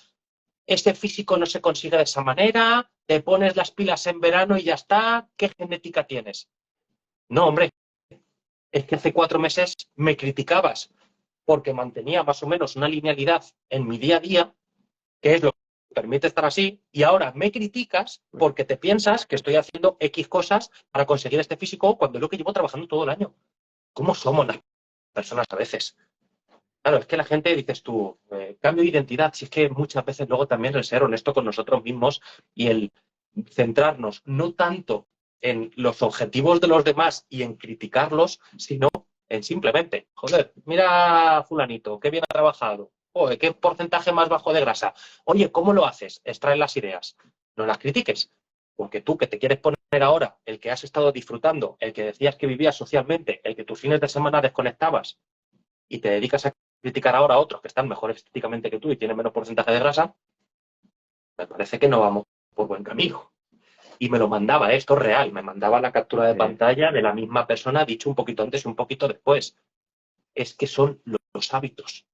este físico no se consigue de esa manera, te pones las pilas en verano y ya está, ¿qué genética tienes? No, hombre, es que hace 4 meses me criticabas porque mantenía más o menos una linealidad en mi día a día, que es lo que me permite estar así, y ahora me criticas porque te piensas que estoy haciendo X cosas para conseguir este físico cuando es lo que llevo trabajando todo el año. ¿Cómo somos las personas a veces? Claro, es que la gente, dices tú, cambio de identidad, si es que muchas veces luego también el ser honesto con nosotros mismos y el centrarnos no tanto en los objetivos de los demás y en criticarlos, sino en simplemente, joder, mira a fulanito, qué bien ha trabajado, oye, qué porcentaje más bajo de grasa. Oye, ¿cómo lo haces? Extrae las ideas. No las critiques, porque tú que te quieres poner ahora, el que has estado disfrutando, el que decías que vivías socialmente, el que tus fines de semana desconectabas y te dedicas a criticar ahora a otros que están mejor estéticamente que tú y tienen menos porcentaje de grasa, me parece que no vamos por buen camino. Y me lo mandaba, esto es real, me mandaba la captura de pantalla de la misma persona, dicho un poquito antes y un poquito después. Es que son los hábitos.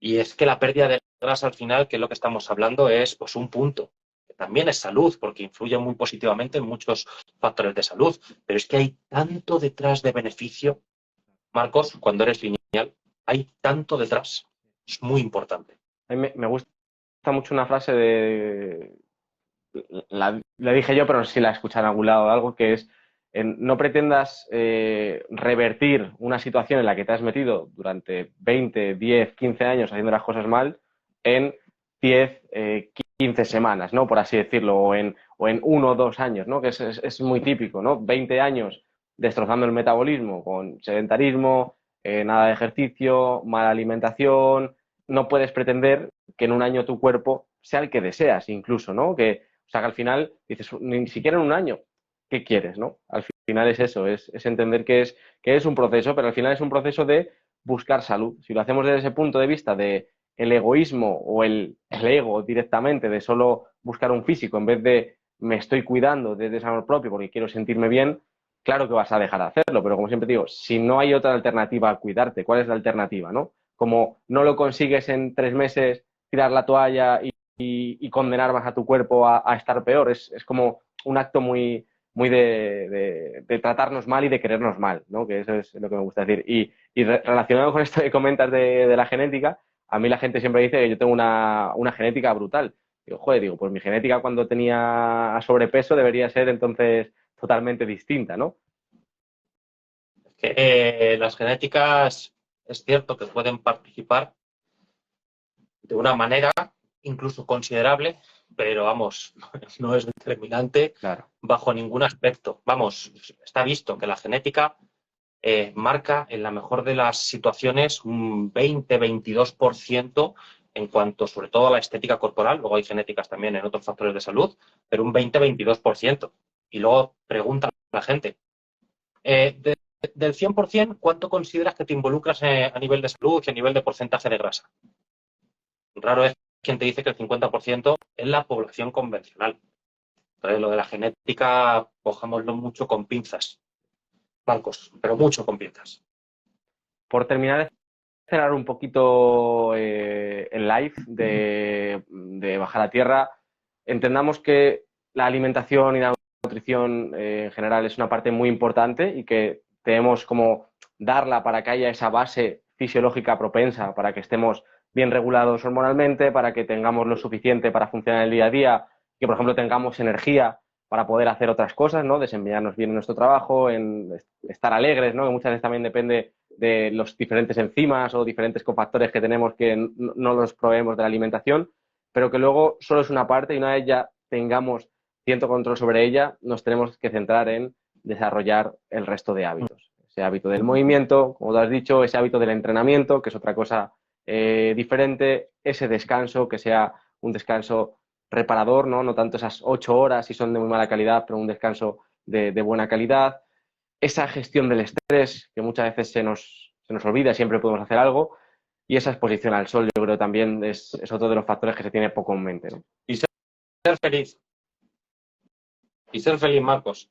Y es que la pérdida de grasa al final, que es lo que estamos hablando, es pues un punto. También es salud, porque influye muy positivamente en muchos factores de salud. Pero es que hay tanto detrás de beneficio, Marcos, cuando eres lineal, hay tanto detrás. Es muy importante. A mí me gusta mucho una frase de... La dije yo, pero no sé si la he escuchado en algún lado o algo, que es no pretendas revertir una situación en la que te has metido durante 20, 10, 15 años haciendo las cosas mal en 10, 15 semanas, ¿no? Por así decirlo, o en 1 o 2 años, ¿no? Que es muy típico, ¿no? 20 años destrozando el metabolismo con sedentarismo, nada de ejercicio, mala alimentación. No puedes pretender que en un año tu cuerpo sea el que deseas, incluso, ¿no? O sea, que al final dices, ni siquiera en un año, ¿qué quieres, no? Al final es eso, es entender que es un proceso, pero al final es un proceso de buscar salud. Si lo hacemos desde ese punto de vista de el egoísmo o el ego directamente, de solo buscar un físico en vez de me estoy cuidando desde ese amor propio porque quiero sentirme bien, claro que vas a dejar de hacerlo, pero como siempre digo, si no hay otra alternativa a cuidarte, ¿cuál es la alternativa, no? Como no lo consigues en 3 meses, tirar la toalla y condenar más a tu cuerpo a estar peor. Es como un acto muy, muy de tratarnos mal y de querernos mal, ¿no? Que eso es lo que me gusta decir. Y relacionado con esto que comentas de la genética, a mí la gente siempre dice que yo tengo una genética brutal. Digo, joder, digo, pues mi genética cuando tenía sobrepeso debería ser entonces totalmente distinta, ¿no? Las genéticas es cierto que pueden participar de una manera incluso considerable, pero vamos, no es determinante Claro. bajo ningún aspecto. Vamos, está visto que la genética marca en la mejor de las situaciones un 20-22% en cuanto sobre todo a la estética corporal. Luego hay genéticas también en otros factores de salud, pero un 20-22%. Y luego pregunta a la gente, del 100%, ¿cuánto consideras que te involucras a nivel de salud y a nivel de porcentaje de grasa? Raro es quien te dice que el 50% es la población convencional. Entonces, lo de la genética, cojámoslo mucho con pinzas, Marcos, pero mucho con pinzas. Por terminar de cerrar un poquito el live de Bajar a Tierra, entendamos que la alimentación y la nutrición en general es una parte muy importante y que debemos como darla para que haya esa base fisiológica propensa, para que estemos bien regulados hormonalmente, para que tengamos lo suficiente para funcionar el día a día, que por ejemplo tengamos energía para poder hacer otras cosas, ¿no? Desempeñarnos bien en nuestro trabajo, en estar alegres, ¿no? Que muchas veces también depende de los diferentes enzimas o diferentes cofactores que tenemos que no los proveemos de la alimentación, pero que luego solo es una parte y una vez ya tengamos cierto control sobre ella, nos tenemos que centrar en desarrollar el resto de hábitos. Ese hábito del movimiento, como tú has dicho, ese hábito del entrenamiento, que es otra cosa diferente, ese descanso, que sea un descanso reparador, ¿no? No tanto esas 8 horas si son de muy mala calidad, pero un descanso de buena calidad. Esa gestión del estrés, que muchas veces se nos olvida, siempre podemos hacer algo, y esa exposición al sol, yo creo también es otro de los factores que se tiene poco en mente, ¿no? Y ser feliz. Y ser feliz, Marcos.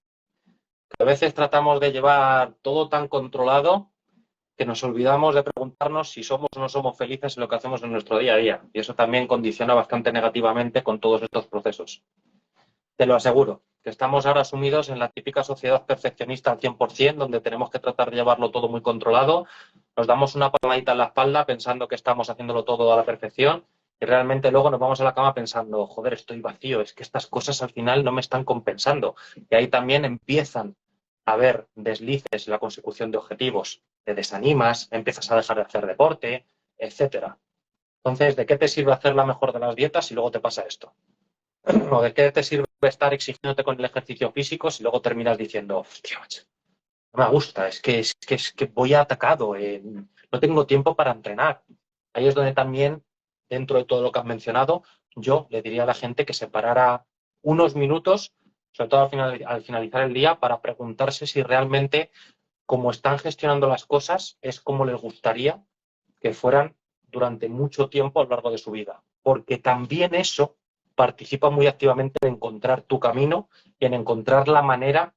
A veces tratamos de llevar todo tan controlado que nos olvidamos de preguntarnos si somos o no somos felices en lo que hacemos en nuestro día a día. Y eso también condiciona bastante negativamente con todos estos procesos. Te lo aseguro, que estamos ahora sumidos en la típica sociedad perfeccionista al 100%, donde tenemos que tratar de llevarlo todo muy controlado. Nos damos una palmadita en la espalda pensando que estamos haciéndolo todo a la perfección y realmente luego nos vamos a la cama pensando, joder, estoy vacío, es que estas cosas al final no me están compensando. Y ahí también empiezan a haber deslices en la consecución de objetivos. Te desanimas, empiezas a dejar de hacer deporte, etcétera. Entonces, ¿de qué te sirve hacer la mejor de las dietas si luego te pasa esto? ¿O de qué te sirve estar exigiéndote con el ejercicio físico si luego terminas diciendo, hostia, macho, no me gusta, es que voy atacado, no tengo tiempo para entrenar. Ahí es donde también, dentro de todo lo que has mencionado, yo le diría a la gente que se parara unos minutos, sobre todo al finalizar el día, para preguntarse si realmente, como están gestionando las cosas, es como les gustaría que fueran durante mucho tiempo a lo largo de su vida. Porque también eso participa muy activamente en encontrar tu camino y en encontrar la manera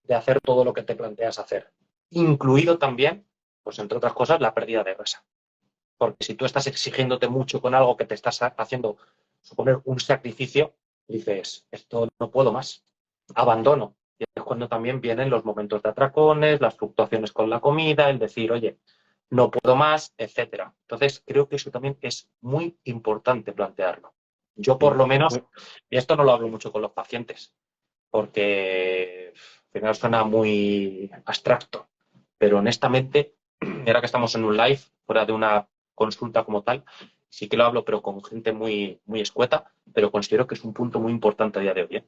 de hacer todo lo que te planteas hacer. Incluido también, pues entre otras cosas, la pérdida de grasa. Porque si tú estás exigiéndote mucho con algo que te estás haciendo suponer un sacrificio, dices, esto no puedo más, abandono. Y es cuando también vienen los momentos de atracones, las fluctuaciones con la comida, el decir, oye, no puedo más, etcétera. Entonces, creo que eso también es muy importante plantearlo. Yo, por Sí, lo menos, y esto no lo hablo mucho con los pacientes, porque al final suena muy abstracto, pero honestamente, ahora que estamos en un live, fuera de una consulta como tal, sí que lo hablo, pero con gente muy, muy escueta, pero considero que es un punto muy importante a día de hoy, ¿eh?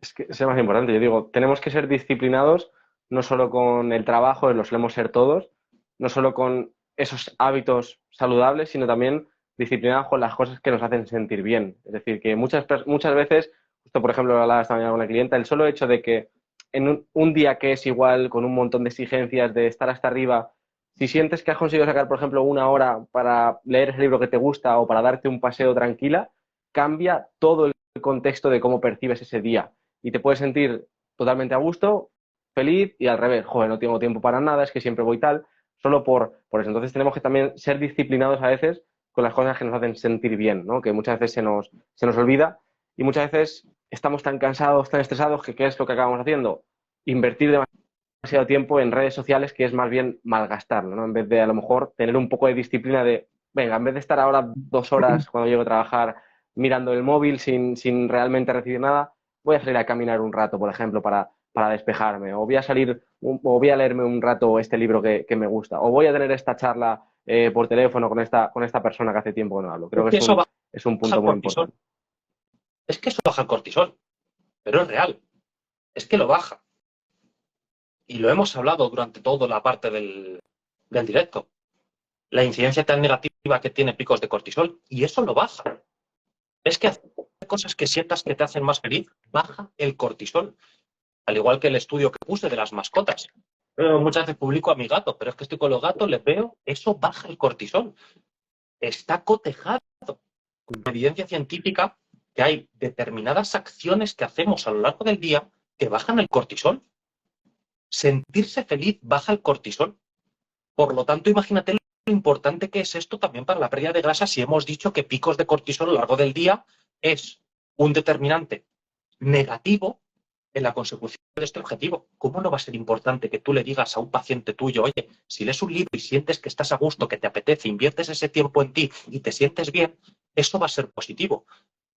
es que es lo más importante. Yo digo, tenemos que ser disciplinados no solo con el trabajo, lo solemos ser todos, no solo con esos hábitos saludables, sino también disciplinados con las cosas que nos hacen sentir bien. Es decir, que muchas veces, justo por ejemplo, hablaba esta mañana con una clienta, el solo hecho de que en un día que es igual, con un montón de exigencias, de estar hasta arriba, si sientes que has conseguido sacar, por ejemplo, una hora para leer ese libro que te gusta o para darte un paseo tranquila, cambia todo el contexto de cómo percibes ese día y te puedes sentir totalmente a gusto, feliz y al revés, joder, no tengo tiempo para nada, es que siempre voy tal, solo por eso. Entonces tenemos que también ser disciplinados a veces con las cosas que nos hacen sentir bien, ¿no? Que muchas veces se nos olvida y muchas veces estamos tan cansados, tan estresados que ¿qué es lo que acabamos haciendo? Invertir demasiado tiempo en redes sociales que es más bien malgastarlo, ¿no? En vez de a lo mejor tener un poco de disciplina de, venga, en vez de estar ahora 2 horas cuando llego a trabajar mirando el móvil sin realmente recibir nada, voy a salir a caminar un rato, por ejemplo, para despejarme, o voy a salir, o voy a leerme un rato este libro que me gusta, o voy a tener esta charla por teléfono con esta persona que hace tiempo que no hablo. Creo Es que que eso es un baja punto el muy cortisol. importante. Es que eso baja el cortisol, pero es real. Es que lo baja. Y lo hemos hablado durante toda la parte del directo. La incidencia tan negativa que tiene picos de cortisol, y eso lo baja. Es que hacer cosas que sientas que te hacen más feliz, baja el cortisol. Al igual que el estudio que puse de las mascotas. Muchas veces publico a mi gato, pero es que estoy con los gatos, les veo, eso baja el cortisol. Está cotejado con evidencia científica que hay determinadas acciones que hacemos a lo largo del día que bajan el cortisol. Sentirse feliz baja el cortisol. Por lo tanto, imagínate lo importante que es esto también para la pérdida de grasa si hemos dicho que picos de cortisol a lo largo del día es un determinante negativo en la consecución de este objetivo. ¿Cómo no va a ser importante que tú le digas a un paciente tuyo, oye, si lees un libro y sientes que estás a gusto, que te apetece, inviertes ese tiempo en ti y te sientes bien, eso va a ser positivo?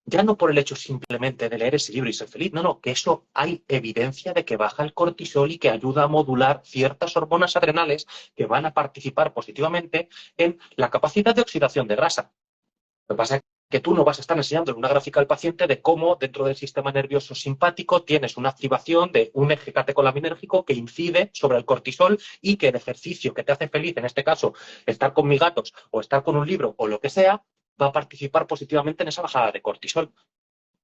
Ya no por el hecho simplemente de leer ese libro y ser feliz, no, no, que eso hay evidencia de que baja el cortisol y que ayuda a modular ciertas hormonas adrenales que van a participar positivamente en la capacidad de oxidación de grasa. Lo que pasa es que tú no vas a estar enseñando en una gráfica al paciente de cómo dentro del sistema nervioso simpático tienes una activación de un eje catecolaminérgico que incide sobre el cortisol y que el ejercicio que te hace feliz, en este caso, estar con mis gatos o estar con un libro o lo que sea, va a participar positivamente en esa bajada de cortisol.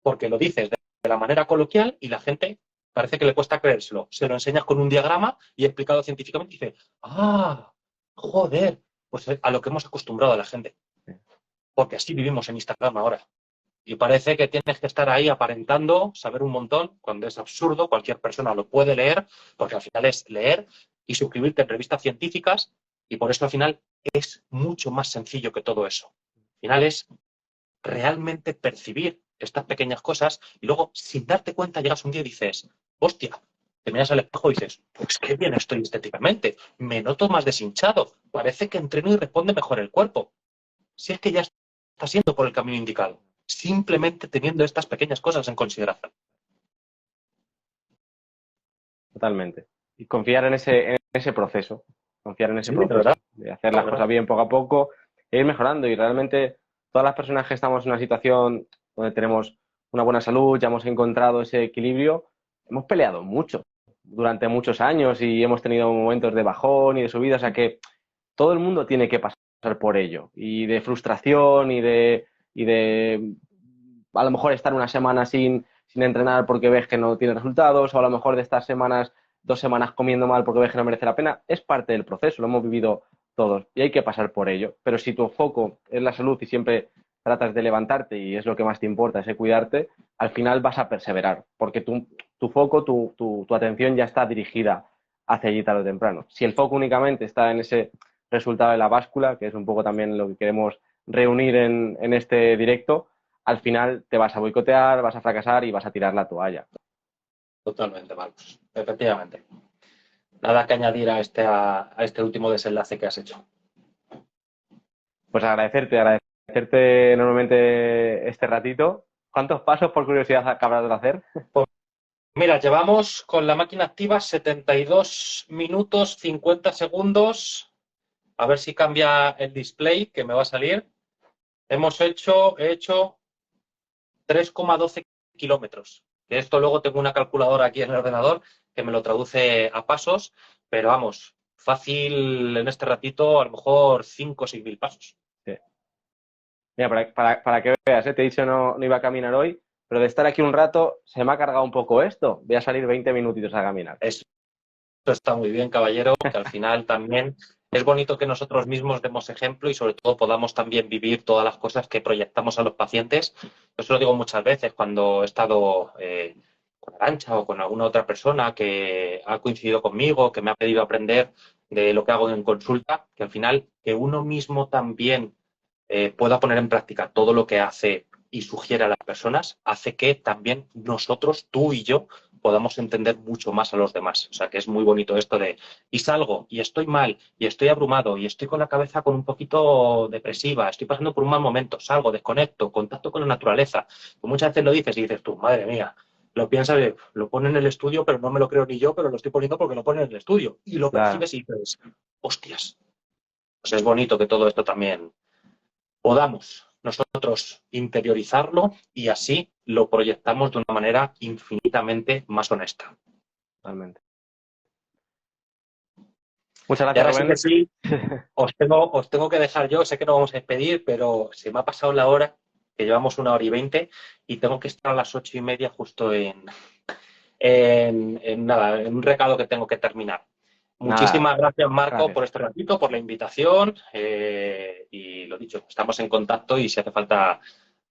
Porque lo dices de la manera coloquial y la gente parece que le cuesta creérselo. Se lo enseñas con un diagrama y explicado científicamente y dice, ah, joder, pues a lo que hemos acostumbrado a la gente porque así vivimos en Instagram ahora. Y parece que tienes que estar ahí aparentando, saber un montón, cuando es absurdo, cualquier persona lo puede leer, porque al final es leer y suscribirte en revistas científicas, y por eso al final es mucho más sencillo que todo eso. Al final es realmente percibir estas pequeñas cosas y luego, sin darte cuenta, llegas un día y dices, hostia, te miras al espejo y dices, pues qué bien estoy estéticamente, me noto más deshinchado, parece que entreno y responde mejor el cuerpo. Si es que ya está siendo por el camino indicado, simplemente teniendo estas pequeñas cosas en consideración. Totalmente. Y confiar en ese proceso, confiar en ese Sí, de verdad, proceso, de hacer de las verdad. cosas bien poco a poco e ir mejorando. Y realmente todas las personas que estamos en una situación donde tenemos una buena salud, ya hemos encontrado ese equilibrio, hemos peleado mucho. durante muchos años y hemos tenido momentos de bajón y de subida, o sea que todo el mundo tiene que pasar por ello, y de frustración y de a lo mejor estar una semana sin entrenar porque ves que no tiene resultados, o a lo mejor de estas semanas, 2 semanas comiendo mal porque ves que no merece la pena. Es parte del proceso, lo hemos vivido todos y hay que pasar por ello. Pero si tu foco es la salud y siempre tratas de levantarte y es lo que más te importa, es cuidarte, al final vas a perseverar, porque tu foco, tu atención ya está dirigida hacia allí tarde o temprano. Si el foco únicamente está en ese resultado de la báscula, que es un poco también lo que queremos reunir en este directo, al final te vas a boicotear, vas a fracasar y vas a tirar la toalla. Totalmente, Marcos. Efectivamente. Nada que añadir a este último desenlace que has hecho. Pues agradecerte enormemente este ratito. ¿Cuántos pasos, por curiosidad, acabas de hacer? Mira, llevamos con la máquina activa 72 minutos 50 segundos. A ver si cambia el display que me va a salir. He hecho 3,12 kilómetros. De esto luego tengo una calculadora aquí en el ordenador que me lo traduce a pasos, pero vamos, fácil en este ratito, a lo mejor 5 o 6 mil pasos. Sí. Mira, para que veas, te he dicho no iba a caminar hoy, pero de estar aquí un rato se me ha cargado un poco esto. Voy a salir 20 minutitos a caminar. Eso está muy bien, caballero, que al final también es bonito que nosotros mismos demos ejemplo y sobre todo podamos también vivir todas las cosas que proyectamos a los pacientes. Yo eso lo digo muchas veces cuando he estado con Arantxa o con alguna otra persona que ha coincidido conmigo, que me ha pedido aprender de lo que hago en consulta, que al final que uno mismo también pueda poner en práctica todo lo que hace y sugiere a las personas, hace que también nosotros, tú y yo, podamos entender mucho más a los demás. O sea, que es muy bonito esto de, y salgo, y estoy mal, y estoy abrumado, y estoy con la cabeza con un poquito depresiva, estoy pasando por un mal momento, salgo, desconecto, contacto con la naturaleza. Pues muchas veces lo dices y dices tú, madre mía, lo piensas, lo pone en el estudio, pero no me lo creo ni yo, pero lo estoy poniendo porque lo pone en el estudio. Y lo Claro, percibes y dices, hostias. Pues es bonito que todo esto también podamos nosotros interiorizarlo y así lo proyectamos de una manera infinitamente más honesta. totalmente. Muchas Y gracias, ahora sí que Rubén. sí, os tengo que dejar yo, sé que no vamos a despedir, pero se me ha pasado la hora, que llevamos 1 hora y 20, y tengo que estar a las 8:30 justo nada, en un recado que tengo que terminar. Nada, Muchísimas gracias, Marco, por gracias. este ratito, por la invitación. Y lo dicho, estamos en contacto y si hace falta,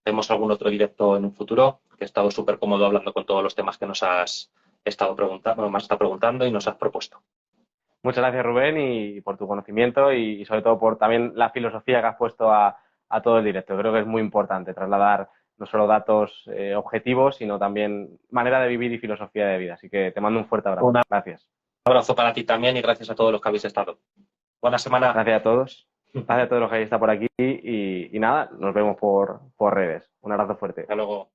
hacemos algún otro directo en un futuro, que he estado súper cómodo hablando con todos los temas que nos has estado preguntando, bueno, me has estado preguntando y nos has propuesto. Muchas gracias, Rubén, y por tu conocimiento y sobre todo por también la filosofía que has puesto a todo el directo. Creo que es muy importante trasladar no solo datos objetivos, sino también manera de vivir y filosofía de vida. Así que te mando un fuerte abrazo. Un Gracias. abrazo para ti también y gracias a todos los que habéis estado. Buena semana. Gracias a todos. Gracias a todos los que habéis estado por aquí y nada, nos vemos por redes. Un abrazo fuerte. Hasta luego.